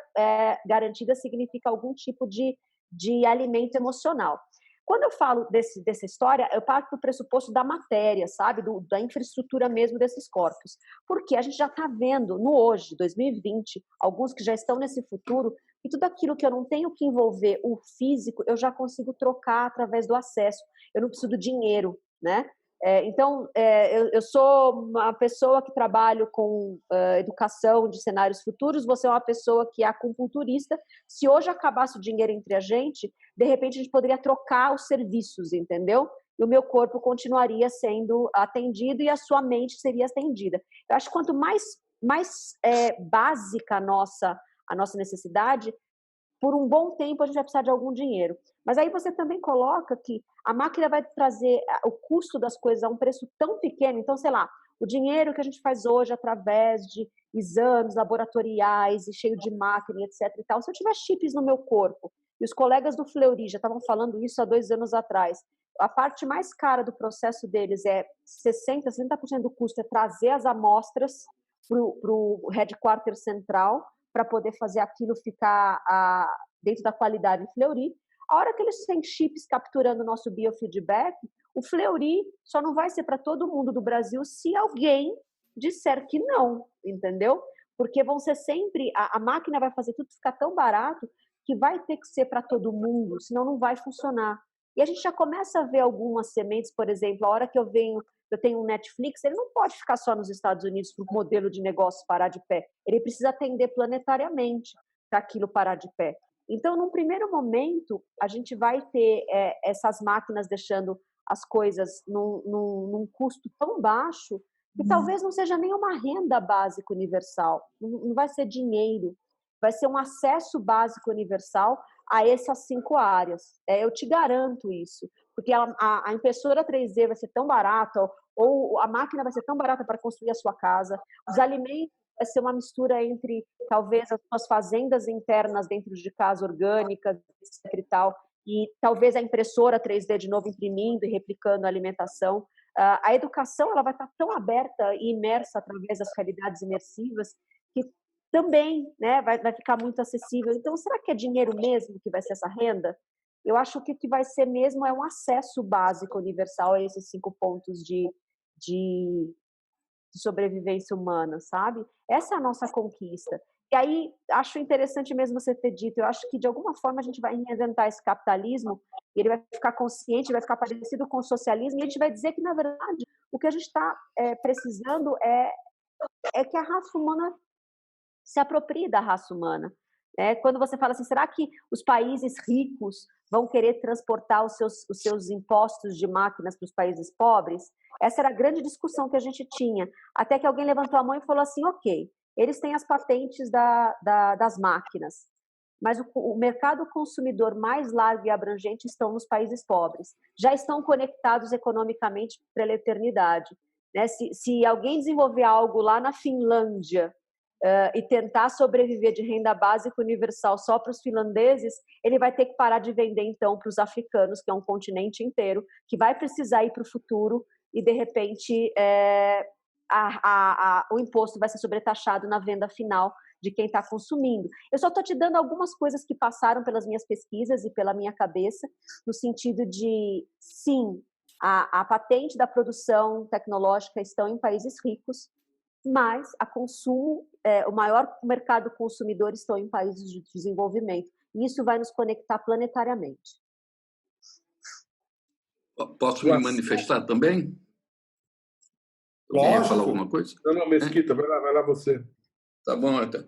garantida significa algum tipo de alimento emocional. Quando eu falo dessa história, eu parto do pressuposto da matéria, sabe? Da infraestrutura mesmo desses corpos. Porque a gente já está vendo, no hoje, 2020, alguns que já estão nesse futuro, e tudo aquilo que eu não tenho que envolver o físico, eu já consigo trocar através do acesso. Eu não preciso do dinheiro, né? Então, eu sou uma pessoa que trabalho com educação de cenários futuros, você é uma pessoa que é acupunturista. Se hoje acabasse o dinheiro entre a gente, de repente a gente poderia trocar os serviços, entendeu? E o meu corpo continuaria sendo atendido e a sua mente seria atendida. Eu acho que quanto mais básica a nossa necessidade, por um bom tempo a gente vai precisar de algum dinheiro. Mas aí você também coloca que a máquina vai trazer o custo das coisas a um preço tão pequeno. Então, sei lá, o dinheiro que a gente faz hoje através de exames laboratoriais e cheio de máquina, etc. e tal, se eu tiver chips no meu corpo, e os colegas do Fleury já estavam falando isso há 2 anos atrás, a parte mais cara do processo deles é 60% do custo é trazer as amostras para o headquarter central, para poder fazer aquilo ficar dentro da qualidade Fleury. A hora que eles têm chips capturando o nosso biofeedback, o Fleury só não vai ser para todo mundo do Brasil se alguém disser que não, entendeu? Porque vão ser sempre... A máquina vai fazer tudo ficar tão barato que vai ter que ser para todo mundo, senão não vai funcionar. E a gente já começa a ver algumas sementes, por exemplo, a hora que eu tenho um Netflix, ele não pode ficar só nos Estados Unidos para o modelo de negócio parar de pé. Ele precisa atender planetariamente para aquilo parar de pé. Então, num primeiro momento, a gente vai ter essas máquinas deixando as coisas num custo tão baixo que talvez não seja nem uma renda básica universal, não vai ser dinheiro, vai ser um acesso básico universal a essas 5 áreas. Eu te garanto isso, porque a impressora 3D vai ser tão barata, ou a máquina vai ser tão barata para construir a sua casa, os alimentos vai ser uma mistura entre, talvez, as suas fazendas internas dentro de casa, orgânicas, etc. e tal, e talvez a impressora 3D de novo imprimindo e replicando a alimentação. A educação ela vai estar tão aberta e imersa através das realidades imersivas que também, né, vai ficar muito acessível. Então, será que é dinheiro mesmo que vai ser essa renda? Eu acho que o que vai ser mesmo é um acesso básico universal a esses 5 pontos de sobrevivência humana, sabe? Essa é a nossa conquista. E aí, acho interessante mesmo você ter dito, eu acho que de alguma forma a gente vai reinventar esse capitalismo, e ele vai ficar consciente, vai ficar parecido com o socialismo, e a gente vai dizer que, na verdade, o que a gente está precisando é que a raça humana se aproprie da raça humana. Quando você fala assim, será que os países ricos vão querer transportar os seus impostos de máquinas para os países pobres? Essa era a grande discussão que a gente tinha, até que alguém levantou a mão e falou assim, ok, eles têm as patentes das máquinas, mas o mercado consumidor mais largo e abrangente estão nos países pobres, já estão conectados economicamente pela eternidade. Se alguém desenvolver algo lá na Finlândia e tentar sobreviver de renda básica universal só para os finlandeses, ele vai ter que parar de vender então para os africanos, que é um continente inteiro, que vai precisar ir para o futuro e de repente o imposto vai ser sobretaxado na venda final de quem está consumindo. Eu só estou te dando algumas coisas que passaram pelas minhas pesquisas e pela minha cabeça, no sentido de, sim, a patente da produção tecnológica estão em países ricos, mas o maior mercado consumidor estão em países de desenvolvimento. E isso vai nos conectar planetariamente. Posso me manifestar também? Quer falar alguma coisa? Não, Mesquita, vai lá você. Tá bom, então.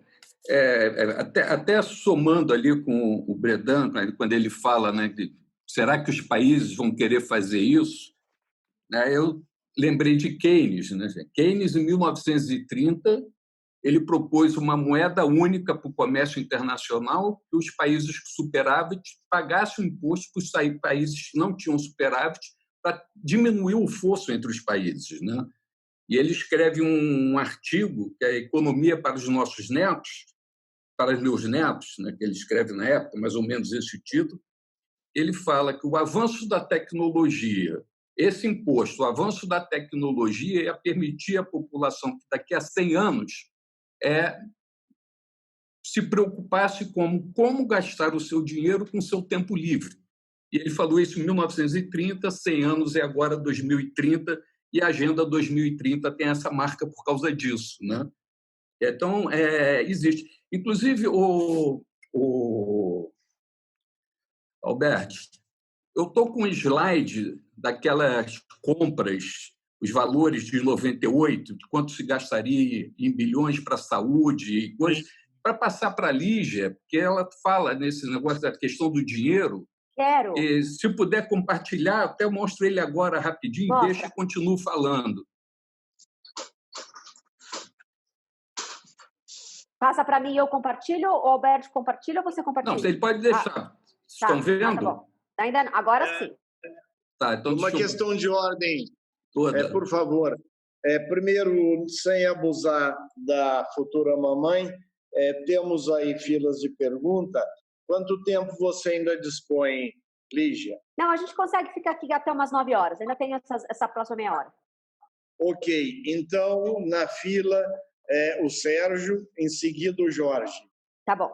Até somando ali com o Bredan, quando ele fala, né, de será que os países vão querer fazer isso? Eu lembrei de Keynes. Né? Keynes, em 1930, ele propôs uma moeda única para o comércio internacional, que os países superávit pagassem o imposto para os países que não tinham superávit, para diminuir o fosso entre os países. Né? E ele escreve um artigo, que é Economia para os Nossos Netos, para os meus netos, né, que ele escreve na época, mais ou menos esse título. Ele fala que o avanço da tecnologia, esse imposto, o avanço da tecnologia ia permitir à população que daqui a 100 anos se preocupasse como gastar o seu dinheiro com o seu tempo livre. E ele falou isso em 1930, 100 anos é agora 2030, e a Agenda 2030 tem essa marca por causa disso. Né? Então, existe. Inclusive, Alberto, eu estou com um slide daquelas compras, os valores de 98, de quanto se gastaria em bilhões para a saúde, e coisas, para passar para a Lígia, porque ela fala nesse negócio da questão do dinheiro. Quero. E, se puder compartilhar, até eu mostro ele agora rapidinho, Nossa. Deixa e continuo falando. Passa para mim e eu compartilho, ou o Alberto compartilha ou você compartilha? Não, ele pode deixar. Estão vendo? Tá bom. Agora sim. Tá, então uma questão de ordem, toda. Por favor. Primeiro, sem abusar da futura mamãe, temos aí filas de pergunta. Quanto tempo você ainda dispõe, Lígia? Não, a gente consegue ficar aqui até umas 9 horas. Ainda tem essa próxima meia hora. Ok. Então, na fila, o Sérgio, em seguida o Jorge. Tá bom.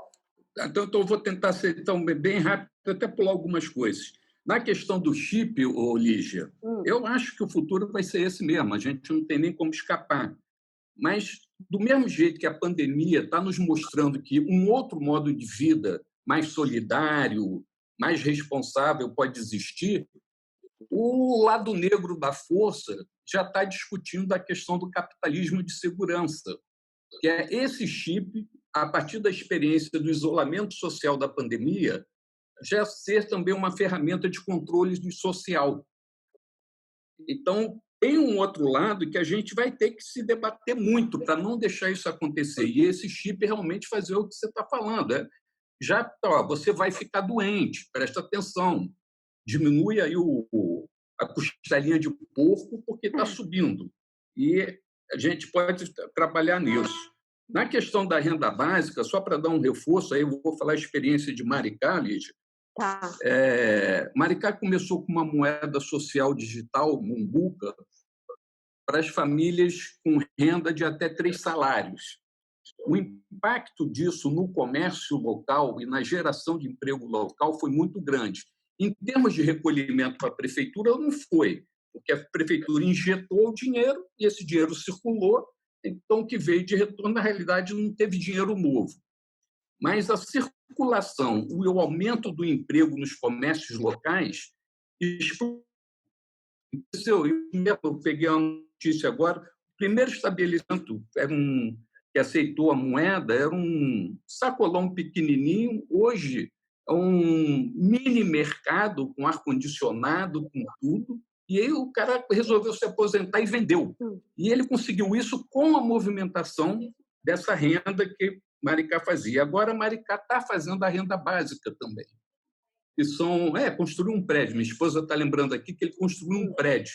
Então eu vou tentar ser bem rápido, até pular algumas coisas. Na questão do chip, Lígia, eu acho que o futuro vai ser esse mesmo. A gente não tem nem como escapar. Mas, do mesmo jeito que a pandemia está nos mostrando que um outro modo de vida mais solidário, mais responsável pode existir, o lado negro da força já está discutindo a questão do capitalismo de segurança, que é esse chip, a partir da experiência do isolamento social da pandemia, já ser também uma ferramenta de controle social. Então, tem um outro lado que a gente vai ter que se debater muito para não deixar isso acontecer. E esse chip realmente fazer o que você está falando. Já você vai ficar doente, presta atenção. Diminui aí a costelinha de porco porque está subindo. E a gente pode trabalhar nisso. Na questão da renda básica, só para dar um reforço, aí eu vou falar a experiência de Maricá, Lídia. Tá. Maricá começou com uma moeda social digital, Mumbuca, para as famílias com renda de até 3 salários. O impacto disso no comércio local e na geração de emprego local foi muito grande. Em termos de recolhimento para a prefeitura, não foi, porque a prefeitura injetou o dinheiro e esse dinheiro circulou, então o que veio de retorno, na realidade, não teve dinheiro novo. Mas a circulação e o aumento do emprego nos comércios locais explodiu. Eu peguei a notícia agora, o primeiro estabelecimento que aceitou a moeda era um sacolão pequenininho, hoje é um mini mercado com ar-condicionado, com tudo, e aí o cara resolveu se aposentar e vendeu. E ele conseguiu isso com a movimentação dessa renda que Maricá fazia. Agora, Maricá está fazendo a renda básica também. Que são, construir um prédio. Minha esposa está lembrando aqui que ele construiu um prédio.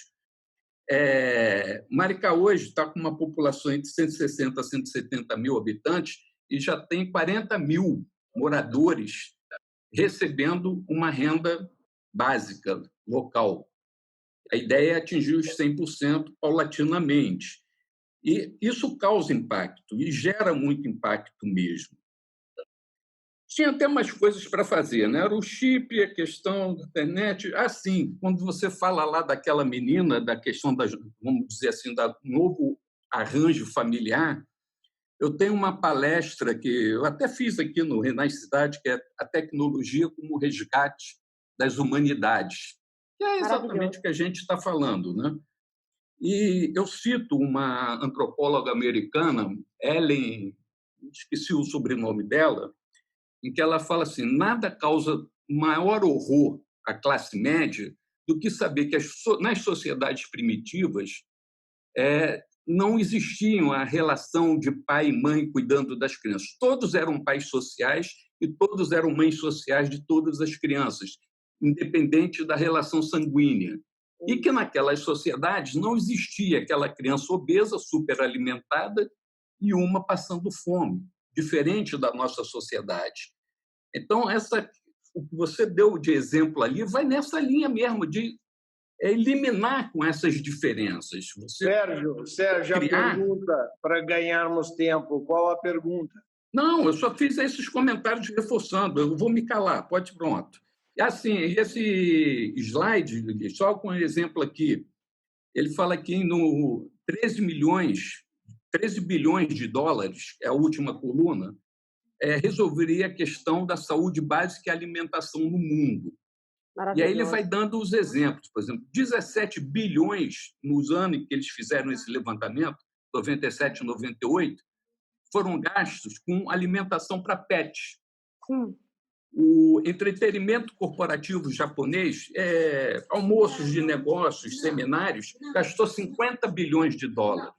Maricá hoje está com uma população entre 160 a 170 mil habitantes e já tem 40 mil moradores recebendo uma renda básica local. A ideia é atingir os 100% paulatinamente. E isso causa impacto, e gera muito impacto mesmo. Tinha até mais coisas para fazer, né? Era o chip, a questão da internet. Sim, quando você fala lá daquela menina, da questão, vamos dizer assim, do novo arranjo familiar, eu tenho uma palestra que eu até fiz aqui no Renasce Cidade, que é a tecnologia como resgate das humanidades. Que é exatamente o que a gente está falando, né? E eu cito uma antropóloga americana, Ellen, esqueci o sobrenome dela, em que ela fala assim, nada causa maior horror à classe média do que saber que nas sociedades primitivas não existiam a relação de pai e mãe cuidando das crianças. Todos eram pais sociais e todos eram mães sociais de todas as crianças, independente da relação sanguínea. E que naquelas sociedades não existia aquela criança obesa, superalimentada e uma passando fome, diferente da nossa sociedade. Então, o que você deu de exemplo ali vai nessa linha mesmo de eliminar com essas diferenças. Sérgio, a pergunta, para ganharmos tempo, qual a pergunta? Não, eu só fiz esses comentários reforçando, eu vou me calar, pode pronto. Assim, esse slide, só com um exemplo aqui, ele fala que no 13 bilhões de dólares, é a última coluna, resolveria a questão da saúde básica e alimentação no mundo. E aí ele vai dando os exemplos. Por exemplo, 17 bilhões nos anos em que eles fizeram esse levantamento, 97 e 98, foram gastos com alimentação para pets. O entretenimento corporativo japonês, almoços de negócios, seminários, gastou 50 bilhões de dólares.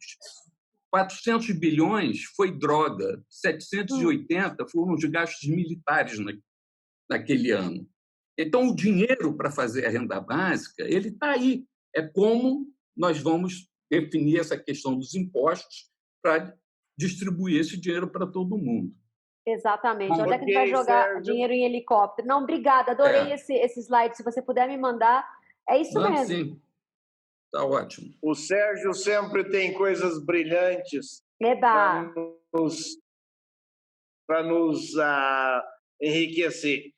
400 bilhões foi droga, 780 foram os gastos militares naquele ano. Então, o dinheiro para fazer a renda básica, ele está aí. É como nós vamos definir essa questão dos impostos para distribuir esse dinheiro para todo mundo. Exatamente. Onde é que a gente vai jogar dinheiro em helicóptero? Não, obrigada. Adorei esse slide. Se você puder me mandar, é isso mesmo. Sim. Está ótimo. O Sérgio sempre tem coisas brilhantes para nos enriquecer.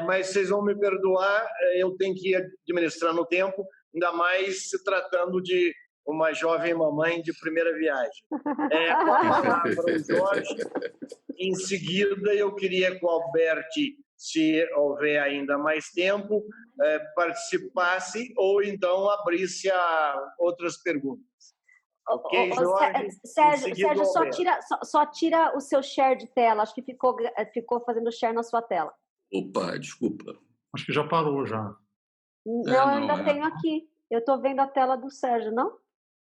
Mas vocês vão me perdoar, eu tenho que ir administrando o tempo, ainda mais se tratando de uma jovem mamãe de primeira viagem. Com a palavra o Jorge. Em seguida, eu queria que o Alberti, se houver ainda mais tempo, participasse ou então abrisse a outras perguntas. Ok, Jorge? Sérgio, só tira o seu share de tela. Acho que ficou fazendo share na sua tela. Opa, desculpa. Acho que já parou já. Não, eu ainda tenho aqui. Eu estou vendo a tela do Sérgio, não?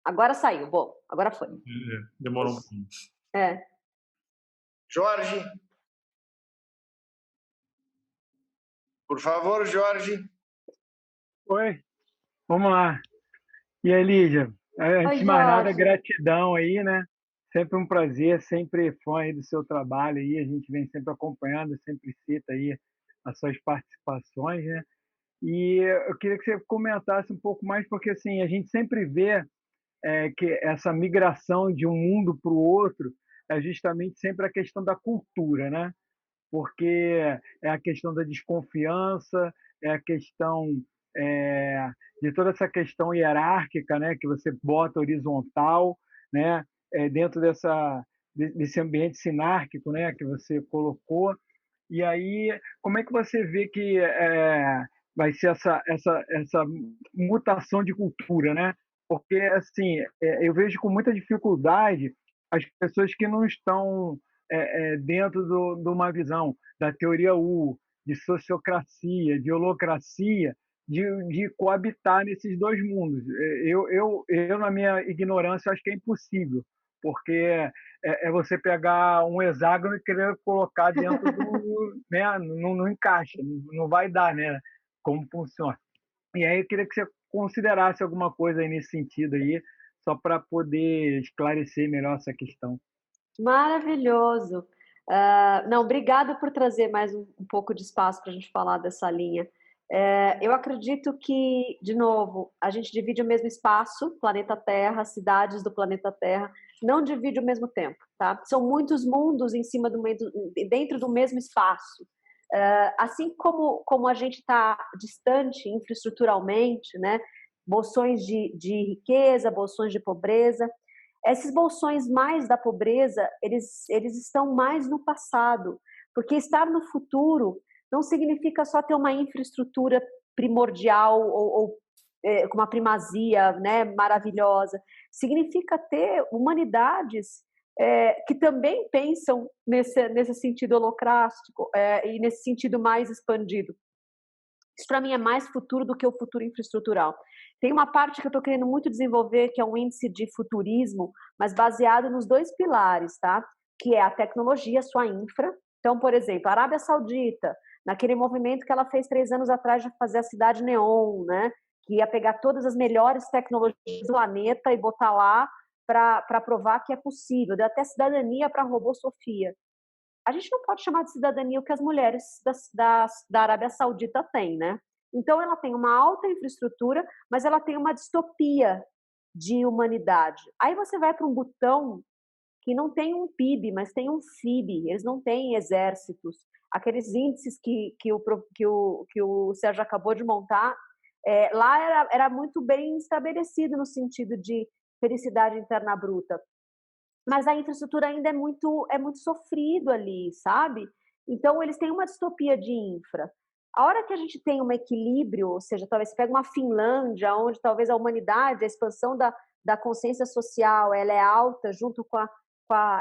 Agora saiu, bom, agora foi. Demorou um pouquinho. Jorge? Por favor, Jorge. Oi, vamos lá. E aí, Lígia? Antes de mais nada, gratidão aí, né? Sempre um prazer, sempre fã aí do seu trabalho aí, a gente vem sempre acompanhando, sempre cita aí as suas participações, né? E eu queria que você comentasse um pouco mais, porque assim, a gente sempre vê que essa migração de um mundo para o outro é justamente sempre a questão da cultura, né? Porque é a questão da desconfiança, é a questão de toda essa questão hierárquica, né, que você bota horizontal, né, dentro desse ambiente sinárquico, né, que você colocou. E aí, como é que você vê que vai ser essa mutação de cultura, né? Porque assim, eu vejo com muita dificuldade as pessoas que não estão dentro de uma visão da teoria U, de sociocracia, de holocracia, de coabitar nesses dois mundos. Eu, na minha ignorância, acho que é impossível, porque é você pegar um hexágono e querer colocar dentro do... né, não encaixa, não vai dar, né, como funciona. E aí eu queria que você considerasse alguma coisa aí nesse sentido aí, só para poder esclarecer melhor essa questão. Maravilhoso. Não, obrigado por trazer mais um pouco de espaço para a gente falar dessa linha. Eu acredito que, de novo, a gente divide o mesmo espaço, planeta Terra, cidades do planeta Terra, não divide o mesmo tempo, tá? São muitos mundos em cima dentro do mesmo espaço. Assim como a gente está distante infraestruturalmente, né? Bolsões de riqueza, bolsões de pobreza. Esses bolsões mais da pobreza, eles estão mais no passado, porque estar no futuro não significa só ter uma infraestrutura primordial ou com uma primazia, né, maravilhosa. Significa ter humanidades que também pensam nesse sentido holocrástico e nesse sentido mais expandido. Isso, para mim, é mais futuro do que o futuro infraestrutural. Tem uma parte que eu estou querendo muito desenvolver, que é um índice de futurismo, mas baseado nos dois pilares, tá? Que é a tecnologia, sua infra. Então, por exemplo, a Arábia Saudita, naquele movimento que ela fez 3 anos atrás de fazer a cidade neon, né? Que ia pegar todas as melhores tecnologias do planeta e botar lá para provar que é possível. Deu até cidadania para a robô Sofia. A gente não pode chamar de cidadania o que as mulheres da Arábia Saudita têm, né? Então, ela tem uma alta infraestrutura, mas ela tem uma distopia de humanidade. Aí você vai para um Butão que não tem um PIB, mas tem um FIB, eles não têm exércitos. Aqueles índices que o Sérgio acabou de montar, lá era muito bem estabelecido no sentido de felicidade interna bruta. Mas a infraestrutura ainda é muito sofrido ali, sabe? Então, eles têm uma distopia de infra. A hora que a gente tem um equilíbrio, ou seja, talvez você pega uma Finlândia, onde talvez a humanidade, a expansão da consciência social, ela é alta, junto com ela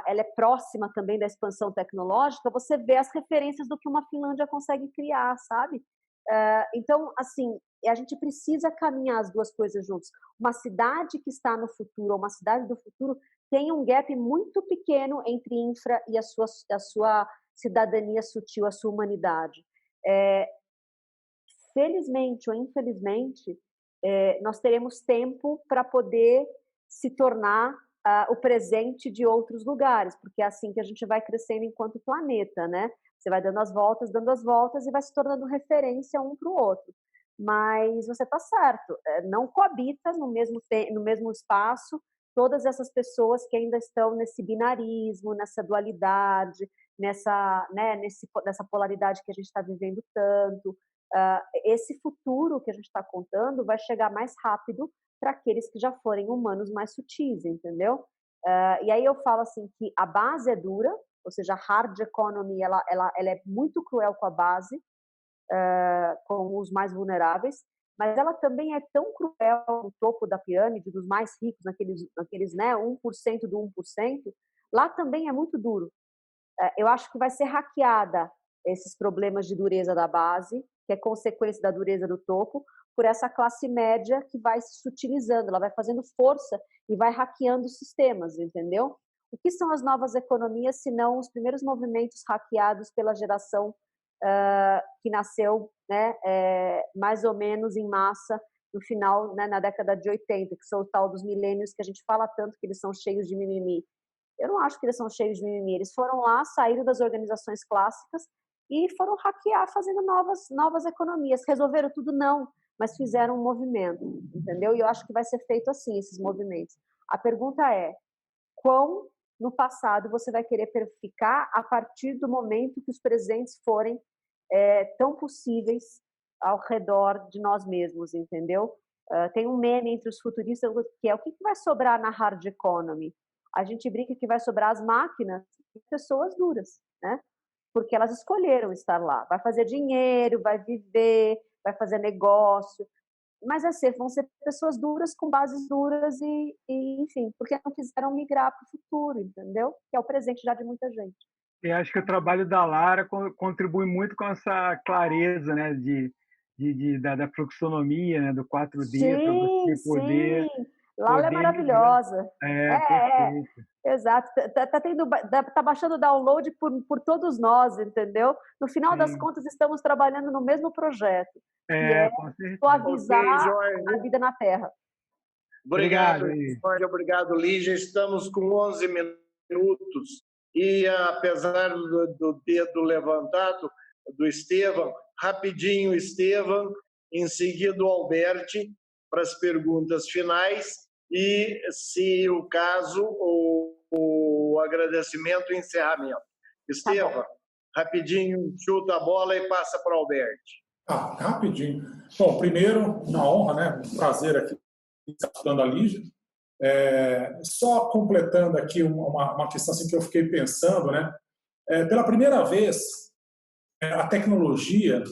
é próxima também da expansão tecnológica, você vê as referências do que uma Finlândia consegue criar, sabe? Então, assim, a gente precisa caminhar as duas coisas juntos. Uma cidade que está no futuro, ou uma cidade do futuro, tem um gap muito pequeno entre infra e a sua cidadania sutil, a sua humanidade. Felizmente ou infelizmente, nós teremos tempo para poder se tornar o presente de outros lugares, porque é assim que a gente vai crescendo enquanto planeta, né? Você vai dando as voltas e vai se tornando referência um para o outro. Mas você está certo, não coabita no mesmo espaço todas essas pessoas que ainda estão nesse binarismo, nessa dualidade, nessa polaridade que a gente está vivendo tanto. Esse futuro que a gente está contando vai chegar mais rápido para aqueles que já forem humanos mais sutis, entendeu? E aí eu falo assim que a base é dura, ou seja, a hard economy ela é muito cruel com a base, com os mais vulneráveis, mas ela também é tão cruel no topo da pirâmide, dos mais ricos, naqueles né, 1% do 1%, lá também é muito duro. Eu acho que vai ser hackeada esses problemas de dureza da base, que é consequência da dureza do topo, por essa classe média que vai se sutilizando, ela vai fazendo força e vai hackeando os sistemas, entendeu? O que são as novas economias, se não os primeiros movimentos hackeados pela geração que nasceu, né, mais ou menos em massa no final, né, na década de 80, que são o tal dos milênios, que a gente fala tanto que eles são cheios de mimimi. Eu não acho que eles são cheios de mimimi, eles foram lá, saíram das organizações clássicas e foram hackear fazendo novas economias. Resolveram tudo? Não, mas fizeram um movimento, entendeu? E eu acho que vai ser feito assim, esses movimentos. A pergunta é, quão no passado você vai querer ficar a partir do momento que os presentes forem tão possíveis ao redor de nós mesmos, entendeu? Tem um meme entre os futuristas que é o que vai sobrar na hard economy? A gente brinca que vai sobrar as máquinas e pessoas duras, né? Porque elas escolheram estar lá. Vai fazer dinheiro, vai viver, vai fazer negócio, mas vão ser pessoas duras com bases duras e enfim, porque não quiseram migrar para o futuro, entendeu? Que é o presente já de muita gente. Eu acho que o trabalho da Lara contribui muito com essa clareza, né, da fluxonomia, né, do 4D, para você poder... Sim, Lala é maravilhosa. Perfeito. Exato. Tá baixando o download por todos nós, entendeu? No final das contas, estamos trabalhando no mesmo projeto, que é suavizar a vida na Terra. Obrigado, Jorge. Obrigado, Lígia. Estamos com 11 minutos e, apesar do dedo levantado do Estevam, rapidinho, Estevam, em seguida o Alberti, para as perguntas finais e, se o caso, o agradecimento e encerramento. Estevam, rapidinho, chuta a bola e passa para o Alberti. Rapidinho. Bom, primeiro, uma honra, né? Um prazer aqui estar a Lígia. Só completando aqui uma questão assim que eu fiquei pensando, né? Pela primeira vez, a tecnologia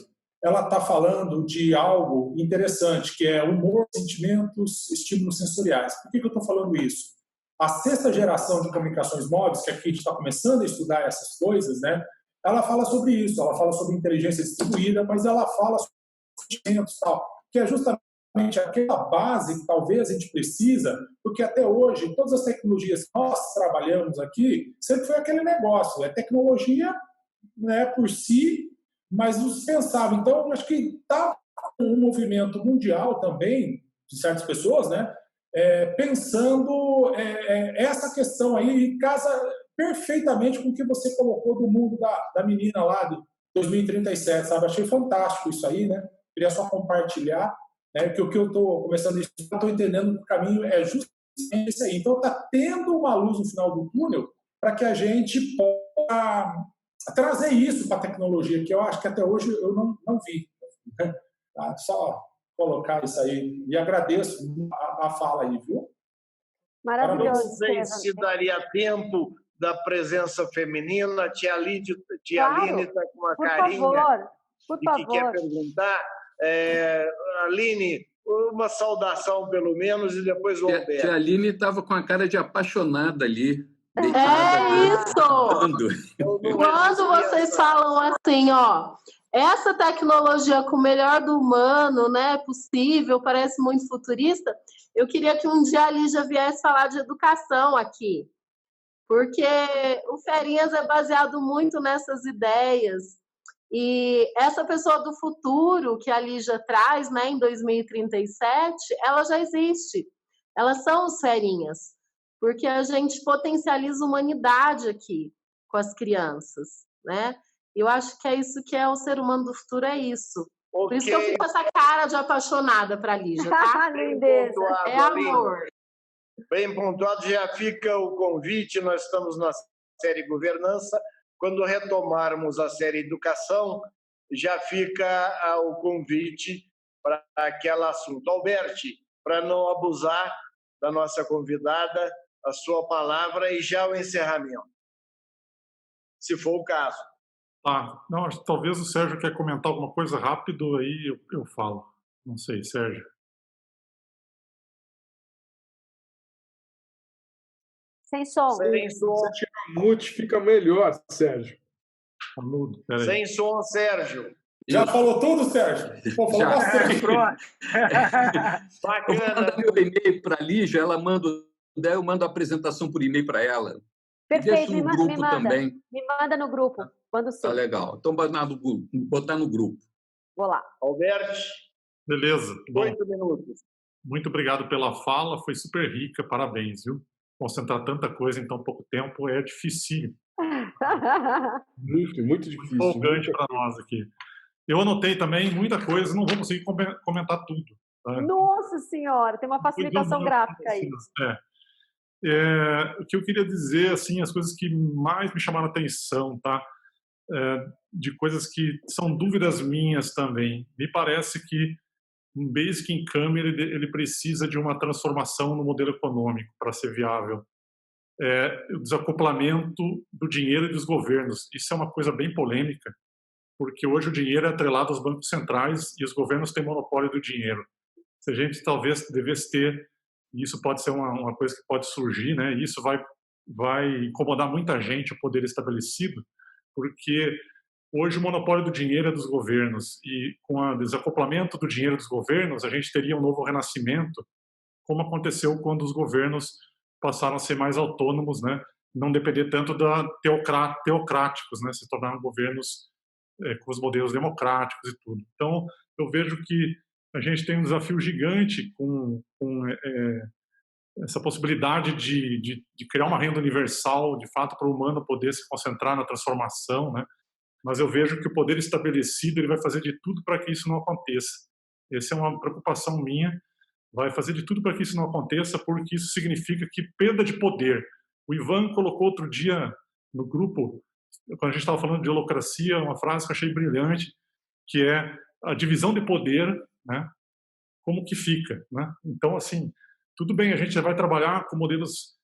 ela está falando de algo interessante, que é humor, sentimentos, estímulos sensoriais. Por que eu estou falando isso? A 6ª geração de comunicações móveis, que aqui a gente está começando a estudar essas coisas, né? Ela fala sobre isso, ela fala sobre inteligência distribuída, mas ela fala sobre sentimentos e tal, que é justamente aquela base que talvez a gente precisa, porque até hoje, todas as tecnologias que nós trabalhamos aqui, sempre foi aquele negócio, é tecnologia, né, por si, mas indispensável. Então, eu acho que está um movimento mundial também, de certas pessoas, né, pensando essa questão aí, e casa perfeitamente com o que você colocou do mundo da menina lá de 2037, sabe? Achei fantástico isso aí, né? Queria só compartilhar, né? Que o que eu estou começando a estudar, estou entendendo que o caminho é justamente esse aí. Então, está tendo uma luz no final do túnel para que a gente possa trazer isso para a tecnologia, que eu acho que até hoje eu não vi. Tá? Só colocar isso aí. E agradeço a fala aí, viu? Maravilhoso. Não sei se daria tempo da presença feminina. A tia Aline está com uma carinha que quer perguntar. Aline, uma saudação pelo menos e depois o Alberto. Tia Aline estava com a cara de apaixonada ali. Isso! Quando vocês falam assim, ó, essa tecnologia com o melhor do humano, né, possível, parece muito futurista, eu queria que um dia a Lígia viesse falar de educação aqui, porque o Ferinhas é baseado muito nessas ideias, e essa pessoa do futuro que a Lígia traz, né, em 2037, ela já existe, elas são os Ferinhas, porque a gente potencializa a humanidade aqui com as crianças, né? Eu acho que é isso que é o ser humano do futuro, é isso. Okay. Por isso que eu fico com essa cara de apaixonada para a Lígia, tá? Lindeza. É amor. Bem pontuado, já fica o convite, nós estamos na série Governança, quando retomarmos a série Educação, já fica o convite para aquele assunto. Alberti, para não abusar da nossa convidada, a sua palavra e já o encerramento, se for o caso. Não, talvez o Sérgio quer comentar alguma coisa rápido, aí eu falo. Não sei, Sérgio. Sem som. Sem som. Se tirar mute, fica melhor, Sérgio. Sem som, Sérgio. Já falou tudo, Sérgio? Pô, falou bastante. Pronto. Eu vou mandar meu e-mail para a Lígia, ela manda, daí eu mando a apresentação por e-mail para ela. Perfeito, Deixo no grupo também. Me manda no grupo, mando sim. Tá legal. Então, botar no grupo. Vou lá. Alberto, Beleza. Bom, 8 minutos. muito obrigado pela fala, foi super rica, parabéns, viu? Concentrar tanta coisa em tão pouco tempo é difícil. Muito difícil. Empolgante para nós aqui. Eu anotei também muita coisa, não vou conseguir comentar tudo. Tá? Nossa Senhora, tem uma facilitação gráfica aí. O que eu queria dizer, assim, as coisas que mais me chamaram a atenção, tá? De coisas que são dúvidas minhas também. Me parece que um Basic Income ele precisa de uma transformação no modelo econômico para ser viável. O desacoplamento do dinheiro e dos governos. Isso é uma coisa bem polêmica, porque hoje o dinheiro é atrelado aos bancos centrais e os governos têm monopólio do dinheiro. Se a gente talvez devesse ter, e isso pode ser uma coisa que pode surgir, né? E isso vai incomodar muita gente, o poder estabelecido, porque hoje o monopólio do dinheiro é dos governos e com o desacoplamento do dinheiro dos governos, a gente teria um novo renascimento, como aconteceu quando os governos passaram a ser mais autônomos, né? Não depender tanto da teocráticos, né? Se tornaram governos com os modelos democráticos e tudo. Então, eu vejo que a gente tem um desafio gigante com essa possibilidade de criar uma renda universal, de fato, para o humano poder se concentrar na transformação, né? Mas eu vejo que o poder estabelecido ele vai fazer de tudo para que isso não aconteça. Essa é uma preocupação minha. Vai fazer de tudo para que isso não aconteça, porque isso significa que perda de poder. O Ivan colocou outro dia no grupo, quando a gente estava falando de holocracia, uma frase que eu achei brilhante, que é a divisão de poder, né? Como que fica, né? Então, assim, tudo bem, a gente já vai trabalhar com modelos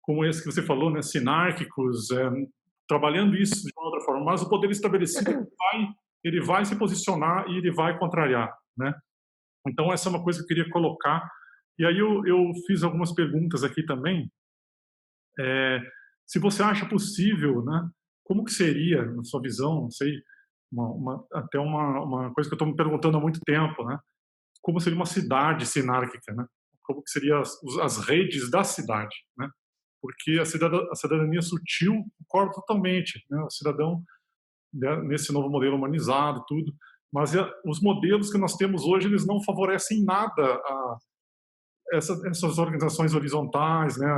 como esse que você falou, né? Sinárquicos, trabalhando isso de uma outra forma, mas o poder estabelecido ele vai se posicionar e ele vai contrariar, né? Então, essa é uma coisa que eu queria colocar. E aí eu fiz algumas perguntas aqui também. Se você acha possível, né? Como que seria, na sua visão, não sei, até uma coisa que eu estou me perguntando há muito tempo, né? Como seria uma cidade sinárquica, né? Como que seriam as redes da cidade, né? Porque a cidadania sutil concorda totalmente, né? O cidadão, nesse novo modelo humanizado, tudo, mas os modelos que nós temos hoje, eles não favorecem nada essas organizações horizontais, né?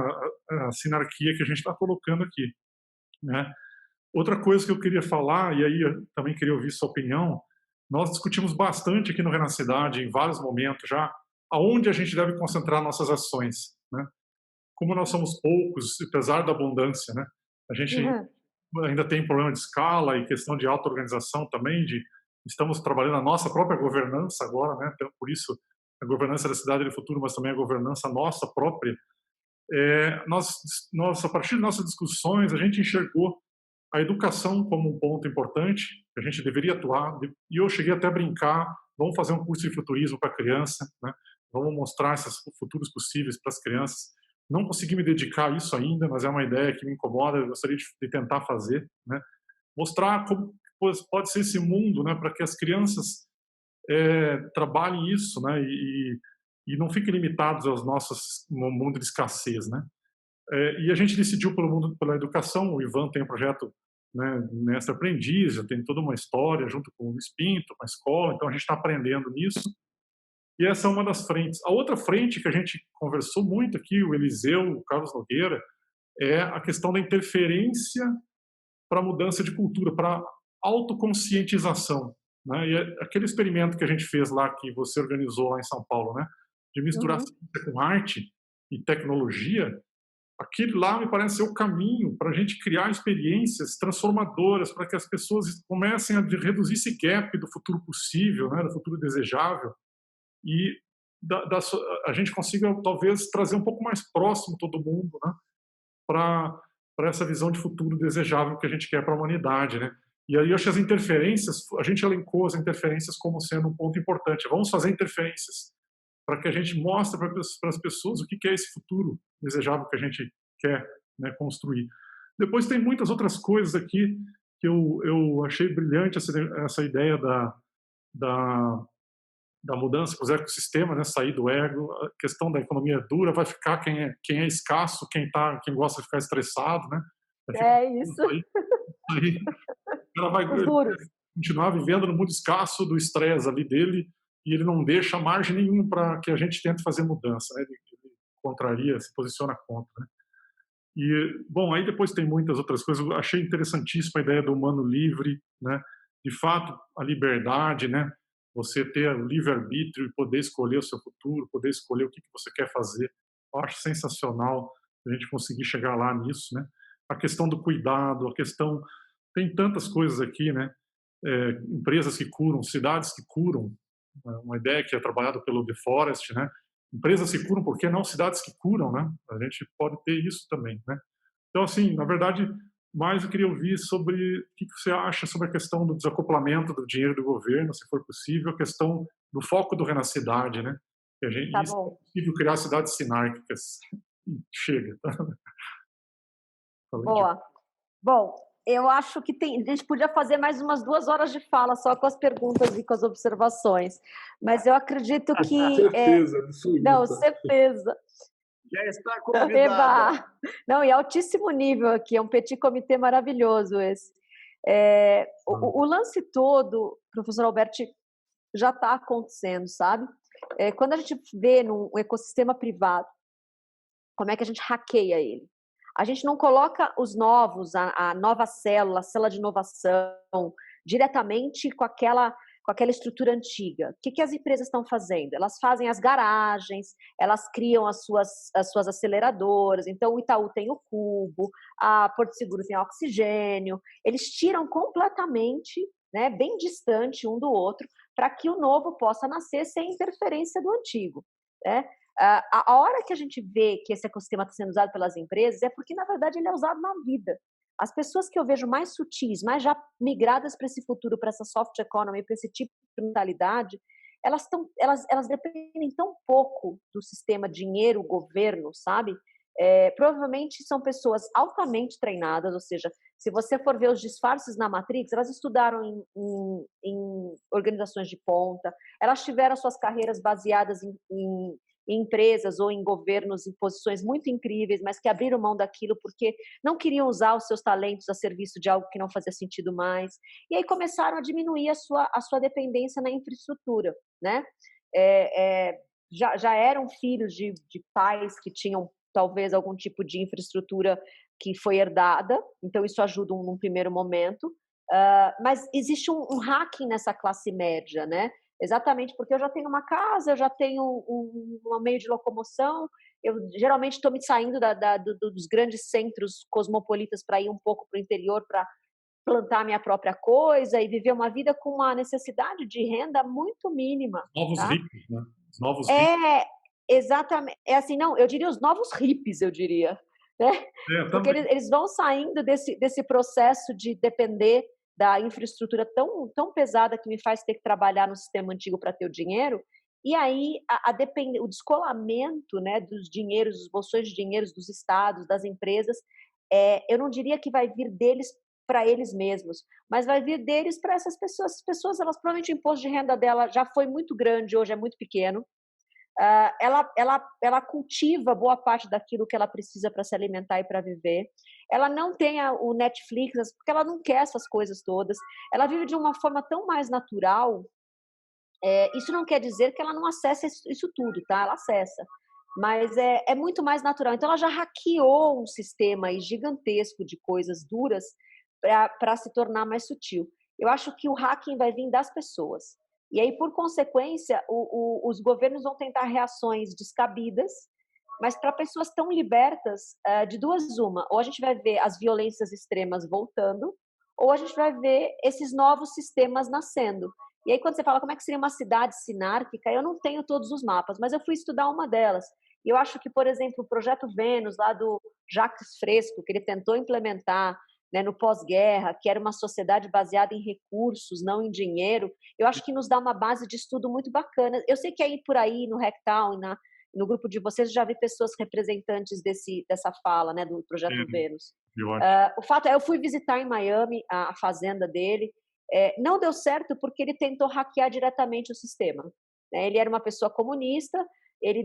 A sinarquia que a gente está colocando aqui, né? Outra coisa que eu queria falar, e aí eu também queria ouvir sua opinião, nós discutimos bastante aqui no Renacidade, em vários momentos já, aonde a gente deve concentrar nossas ações, né? Como nós somos poucos, apesar da abundância, né? A gente ainda tem problema de escala e questão de auto-organização também, estamos trabalhando a nossa própria governança agora, né? Então, por isso, a governança da cidade do futuro, mas também a governança nossa própria. Nós, a partir de nossas discussões, a gente enxergou a educação como um ponto importante, que a gente deveria atuar, e eu cheguei até a brincar, vamos fazer um curso de futurismo para criança, né? Vamos mostrar esses futuros possíveis para as crianças. Não consegui me dedicar a isso ainda, mas é uma ideia que me incomoda, eu gostaria de tentar fazer, né? Mostrar como pode ser esse mundo, né, para que as crianças trabalhem isso, né, e não fiquem limitados aos nossos mundo de escassez, né? E a gente decidiu pela educação. O Ivan tem um projeto, né, Mestre Aprendiz, já tem toda uma história junto com o Luiz Pinto, com a escola, então a gente está aprendendo nisso. E essa é uma das frentes. A outra frente que a gente conversou muito aqui, o Eliseu, o Carlos Nogueira, é a questão da interferência para a mudança de cultura, para autoconscientização, né? E aquele experimento que a gente fez lá, que você organizou lá em São Paulo, né, de misturar ciência com arte e tecnologia, aquilo lá me parece ser o caminho para a gente criar experiências transformadoras, para que as pessoas comecem a reduzir esse gap do futuro possível, né, do futuro desejável, e a gente consiga talvez trazer um pouco mais próximo todo mundo, né, para essa visão de futuro desejável que a gente quer para a humanidade, né? E aí eu acho que as interferências, a gente elencou as interferências como sendo um ponto importante. Vamos fazer interferências para que a gente mostre para as pessoas o que é esse futuro desejável que a gente quer, né, construir. Depois tem muitas outras coisas aqui que eu achei brilhante essa ideia da mudança para os ecossistemas, né? Sair do ego. A questão da economia dura vai ficar quem é escasso, quem gosta de ficar estressado, né? Isso. Aí ela vai continuar vivendo no mundo escasso do estresse ali dele, e ele não deixa margem nenhuma para que a gente tente fazer mudança, né? Ele contraria, se posiciona contra, né? E, bom, aí depois tem muitas outras coisas. Eu achei interessantíssima a ideia do humano livre, né? De fato, a liberdade, né? Você ter o livre-arbítrio e poder escolher o seu futuro, poder escolher o que você quer fazer. Eu acho sensacional a gente conseguir chegar lá nisso, né? A questão do cuidado, a questão... Tem tantas coisas aqui, né? Empresas que curam, cidades que curam. Uma ideia que é trabalhada pelo The Forest, né? Empresas que curam, por que não cidades que curam, né? A gente pode ter isso também, né? Então, assim, na verdade, mais eu queria ouvir sobre o que você acha sobre a questão do desacoplamento do dinheiro do governo, se for possível, a questão do foco do Renacidade, né? Que a gente, Tá isso bom. é possível criar cidades sinárquicas. Chega, tá? Boa. Bom, eu acho que a gente podia fazer mais umas 2 horas de fala só com as perguntas e com as observações, mas eu acredito que... Certeza, absoluta. Não, certeza. Já está convidada. Não, e altíssimo nível aqui, é um petit comitê maravilhoso esse. O lance todo, professor Alberti, já está acontecendo, sabe? Quando a gente vê num ecossistema privado, como é que a gente hackeia ele? A gente não coloca os novos, a nova célula, a célula de inovação, diretamente com aquela estrutura antiga. O que as empresas estão fazendo? Elas fazem as garagens, elas criam as suas aceleradoras. Então, o Itaú tem o Cubo, a Porto Seguro tem o Oxigênio. Eles tiram completamente, né, bem distante um do outro, para que o novo possa nascer sem interferência do antigo, né? A hora que a gente vê que esse ecossistema está sendo usado pelas empresas é porque, na verdade, ele é usado na vida. As pessoas que eu vejo mais sutis, mais já migradas para esse futuro, para essa soft economy, para esse tipo de mentalidade, elas dependem tão pouco do sistema dinheiro, governo, sabe? Provavelmente são pessoas altamente treinadas, ou seja, se você for ver os disfarces na Matrix, elas estudaram em organizações de ponta, elas tiveram suas carreiras baseadas em empresas ou em governos em posições muito incríveis, mas que abriram mão daquilo porque não queriam usar os seus talentos a serviço de algo que não fazia sentido mais. E aí começaram a diminuir a sua dependência na infraestrutura, né? Já eram filhos de pais que tinham talvez algum tipo de infraestrutura que foi herdada, então isso ajuda num primeiro momento, mas existe um hacking nessa classe média, né? Exatamente porque eu já tenho uma casa, eu já tenho um meio de locomoção, eu geralmente estou me saindo dos grandes centros cosmopolitas para ir um pouco para o interior para plantar minha própria coisa e viver uma vida com uma necessidade de renda muito mínima. Novos tá? ricos, né? Os novos ricos. Exatamente. Assim, não, eu diria os novos hippies, eu diria. Né? Porque eles vão saindo desse processo de depender da infraestrutura tão pesada que me faz ter que trabalhar no sistema antigo para ter o dinheiro, e aí o descolamento, né, dos dinheiros, dos bolsões de dinheiros dos estados, das empresas, eu não diria que vai vir deles para eles mesmos, mas vai vir deles para essas pessoas. As pessoas, elas provavelmente o imposto de renda dela já foi muito grande, hoje é muito pequeno. Ela cultiva boa parte daquilo que ela precisa para se alimentar e para viver. Ela não tem o Netflix, porque ela não quer essas coisas todas. Ela vive de uma forma tão mais natural. Isso não quer dizer que ela não acessa isso tudo, tá? Ela acessa. Mas é muito mais natural. Então, ela já hackeou um sistema aí gigantesco de coisas duras para se tornar mais sutil. Eu acho que o hacking vai vir das pessoas. E aí, por consequência, os governos vão tentar reações descabidas, mas para pessoas tão libertas, de duas uma. Ou a gente vai ver as violências extremas voltando, ou a gente vai ver esses novos sistemas nascendo. E aí, quando você fala como é que seria uma cidade sinárquica, eu não tenho todos os mapas, mas eu fui estudar uma delas. E eu acho que, por exemplo, o Projeto Vênus, lá do Jacques Fresco, que ele tentou implementar, né, no pós-guerra, que era uma sociedade baseada em recursos, não em dinheiro, eu acho que nos dá uma base de estudo muito bacana. Eu sei que aí por aí, no Hacktown, no grupo de vocês já vi pessoas representantes dessa fala, né, do Projeto Vênus. O fato é, eu fui visitar em Miami a fazenda dele, não deu certo porque ele tentou hackear diretamente o sistema. Né? Ele era uma pessoa comunista, ele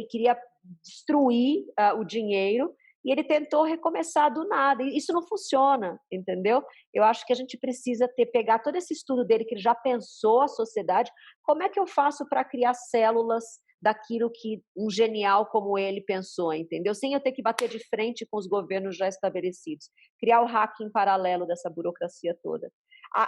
queria destruir o dinheiro, e ele tentou recomeçar do nada. E isso não funciona, entendeu? Eu acho que a gente precisa pegar todo esse estudo dele, que ele já pensou a sociedade, como é que eu faço para criar células daquilo que um genial como ele pensou, entendeu? Sem eu ter que bater de frente com os governos já estabelecidos. Criar o hacking paralelo dessa burocracia toda.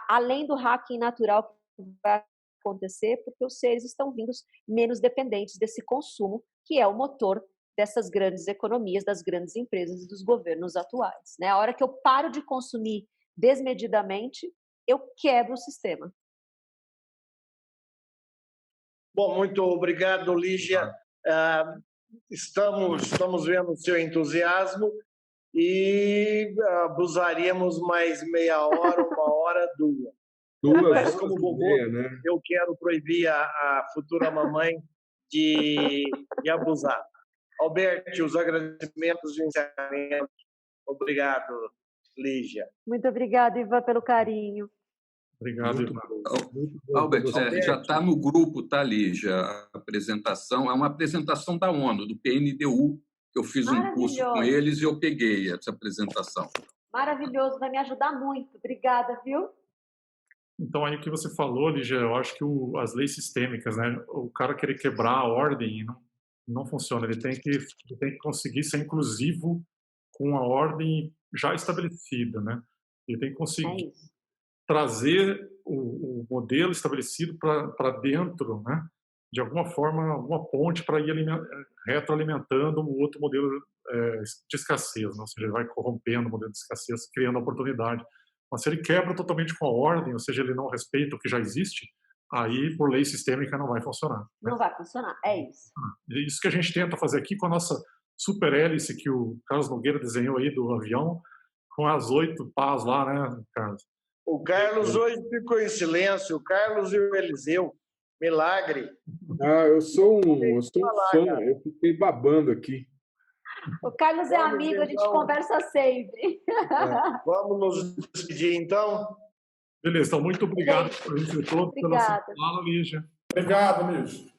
Além do hacking natural que vai acontecer, porque os seres estão vindo menos dependentes desse consumo, que é o motor dessas grandes economias, das grandes empresas e dos governos atuais. Né? A hora que eu paro de consumir desmedidamente, eu quebro o sistema. Bom, muito obrigado, Lígia. Estamos vendo o seu entusiasmo e abusaríamos mais meia hora, 1 hora, 2. Mas como vovô, né? Eu quero proibir a futura mamãe de abusar. Alberto, os agradecimentos de encerramento. Obrigado, Lígia. Muito obrigada, Ivan, pelo carinho. Obrigado, Ivan. Alberto, já está no grupo, tá, Lígia? A apresentação é uma apresentação da ONU, do PNDU, que eu fiz um curso com eles e eu peguei essa apresentação. Maravilhoso, vai me ajudar muito. Obrigada, viu? Então, aí o que você falou, Lígia, eu acho que as leis sistêmicas, né? O cara querer quebrar a ordem não funciona. Ele tem que conseguir ser inclusivo com a ordem já estabelecida, né? Ele tem que conseguir trazer o modelo estabelecido para dentro, né? De alguma forma, alguma ponte para ir retroalimentando o outro modelo de escassez, né? Ou seja, ele vai corrompendo o modelo de escassez, criando oportunidade. Mas se ele quebra totalmente com a ordem, ou seja, ele não respeita o que já existe, aí, por lei sistêmica, não vai funcionar. Não vai funcionar, é isso. Isso que a gente tenta fazer aqui com a nossa super hélice que o Carlos Nogueira desenhou aí do avião, com as 8 pás lá, né, Carlos? O Carlos hoje ficou em silêncio, o Carlos e o Eliseu. Milagre. Eu sou um fã, eu fiquei babando aqui. O Carlos é amigo, a gente conversa sempre. Vamos nos despedir, então? Beleza, então muito obrigado por isso todo, pela sua fala, Lígia. Obrigado, Lígia.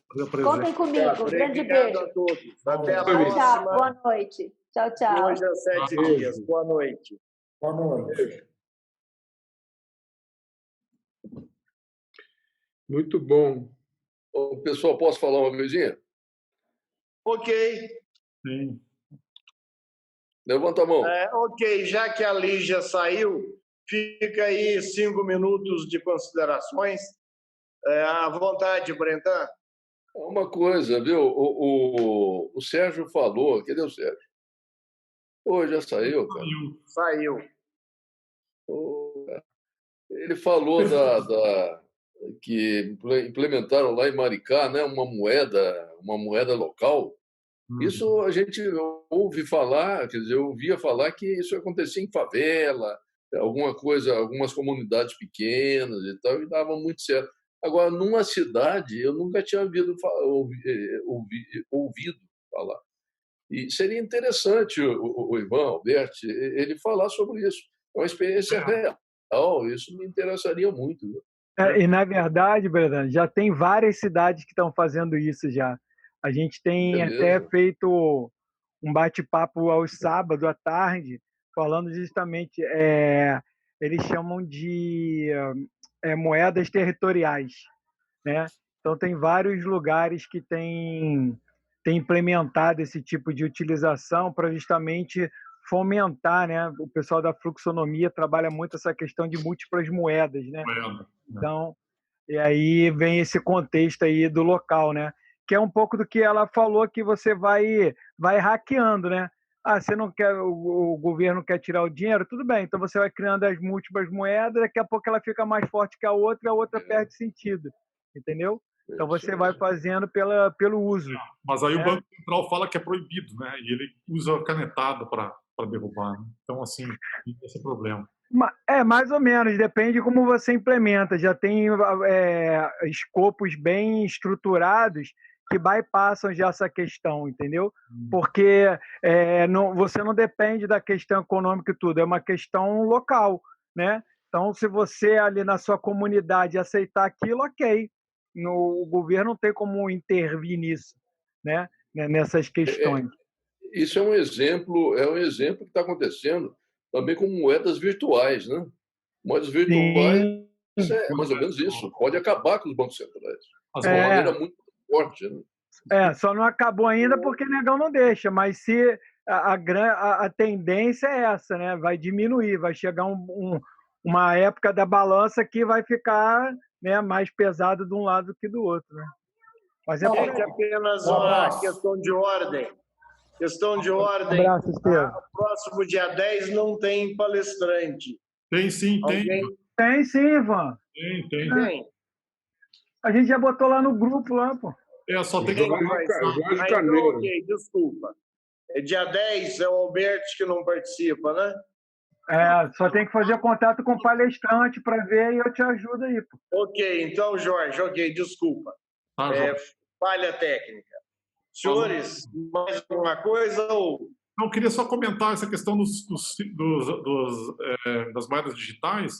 Contem comigo, um grande beijo. A todos. Até a próxima. próxima. Tchau, boa noite. Tchau, tchau. Hoje às 7 dias. Boa noite. Boa noite. Muito bom. Pessoal, posso falar uma coisinha? Ok. Sim. Levanta a mão. Ok, já que a Lígia saiu, fica aí 5 minutos de considerações. À vontade, Brentan. Uma coisa, viu? O Sérgio falou. Cadê o Sérgio? Já saiu, cara. Saiu. Ele falou que implementaram lá em Maricá, né, uma moeda local. Isso a gente ouve falar, quer dizer, eu ouvia falar que isso acontecia em favela, algumas comunidades pequenas e tal, e dava muito certo. Agora, numa cidade, eu nunca tinha ouvido falar. E seria interessante o Ivan Alberti ele falar sobre isso. É uma experiência real, isso me interessaria muito. E, na verdade, Brendan, já tem várias cidades que estão fazendo isso já. A gente tem até feito um bate-papo aos sábados à tarde, falando justamente, eles chamam de moedas territoriais, né? Então, tem vários lugares que têm implementado esse tipo de utilização para justamente fomentar, né? O pessoal da fluxonomia trabalha muito essa questão de múltiplas moedas, né? Então, e aí vem esse contexto aí do local, né? Que é um pouco do que ela falou, que você vai hackeando, né? Você não quer, o governo quer tirar o dinheiro, tudo bem, então você vai criando as múltiplas moedas, daqui a pouco ela fica mais forte que a outra perde sentido, entendeu? Então você vai fazendo pelo uso. Mas aí o Banco Central fala que é proibido, né? E ele usa a canetada para derrubar. Né? Então, assim, esse é o problema. Mais ou menos, depende de como você implementa. Já tem escopos bem estruturados que bypassam já essa questão, entendeu? Porque você não depende da questão econômica e tudo, é uma questão local, né? Então, se você ali na sua comunidade aceitar aquilo, ok. O governo não tem como intervir nisso, né? Nessas questões. Isso é um exemplo que está acontecendo também com moedas virtuais, né? Moedas virtuais é mais ou menos isso. Pode acabar com os bancos centrais. De uma maneira muito forte, né? Só não acabou ainda porque negão não deixa, mas se a tendência é essa, né? Vai diminuir, vai chegar uma época da balança que vai ficar, né, mais pesado de um lado que do outro, né? Mas Gente, apenas uma questão de ordem. Questão de ordem. Um abraço, Estevam. Próximo dia 10 não tem palestrante. Tem sim, tem. Tem sim, Ivan. Tem. A gente já botou lá no grupo, lá, pô. Só tem que... Jorge Carneiro. Ok, desculpa. Dia 10 é o Alberto que não participa, né? Só tem que fazer contato com o palestrante para ver e eu te ajudo aí, pô. Ok, então, Jorge, desculpa. Falha técnica. Senhores, mais alguma coisa? Não, eu queria só comentar essa questão das moedas digitais.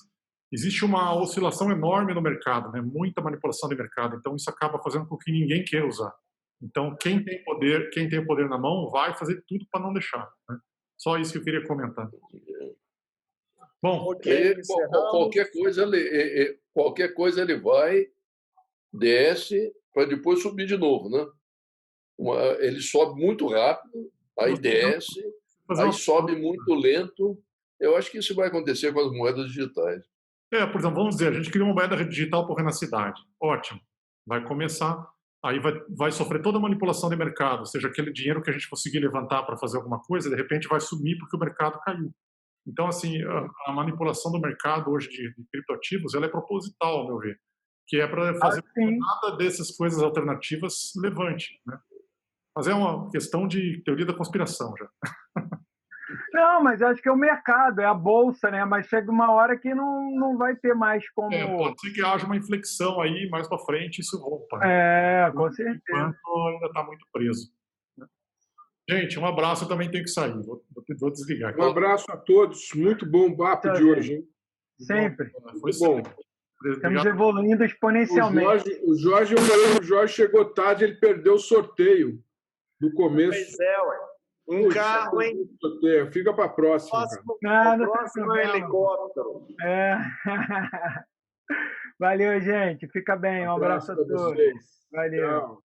Existe uma oscilação enorme no mercado, né? Muita manipulação de mercado. Então, isso acaba fazendo com que ninguém queira usar. Então, quem tem o poder na mão vai fazer tudo para não deixar, né? Só isso que eu queria comentar. Bom, qualquer coisa ele vai, desce, para depois subir de novo, né? Ele sobe muito rápido, aí desce, aí sobe muito lento. Eu acho que isso vai acontecer com as moedas digitais. Por exemplo, vamos dizer, a gente cria uma moeda digital para na cidade. Ótimo. Vai começar, aí vai sofrer toda a manipulação de mercado, ou seja, aquele dinheiro que a gente conseguir levantar para fazer alguma coisa, de repente vai sumir porque o mercado caiu. Então, assim, a manipulação do mercado hoje de criptoativos, ela é proposital, ao meu ver, que é para fazer com que nada dessas coisas alternativas levante, né? Mas é uma questão de teoria da conspiração já. Não, mas acho que é o mercado, é a bolsa, né? Mas chega uma hora que não vai ter mais como... pode ser que haja uma inflexão aí, mais para frente isso rompa. Com certeza. Enquanto ainda está muito preso. Gente, um abraço, eu também tenho que sair. Vou desligar. Um abraço a todos. Muito bom papo de hoje, hein? Sempre. Foi bom. Estamos evoluindo exponencialmente. O Jorge chegou tarde, ele perdeu o sorteio do começo. Pois é, ué. Um carro, hein? Fica para a próxima. Próximo é helicóptero. Valeu, gente. Fica bem. Um abraço a todos. Vocês. Valeu. Tchau.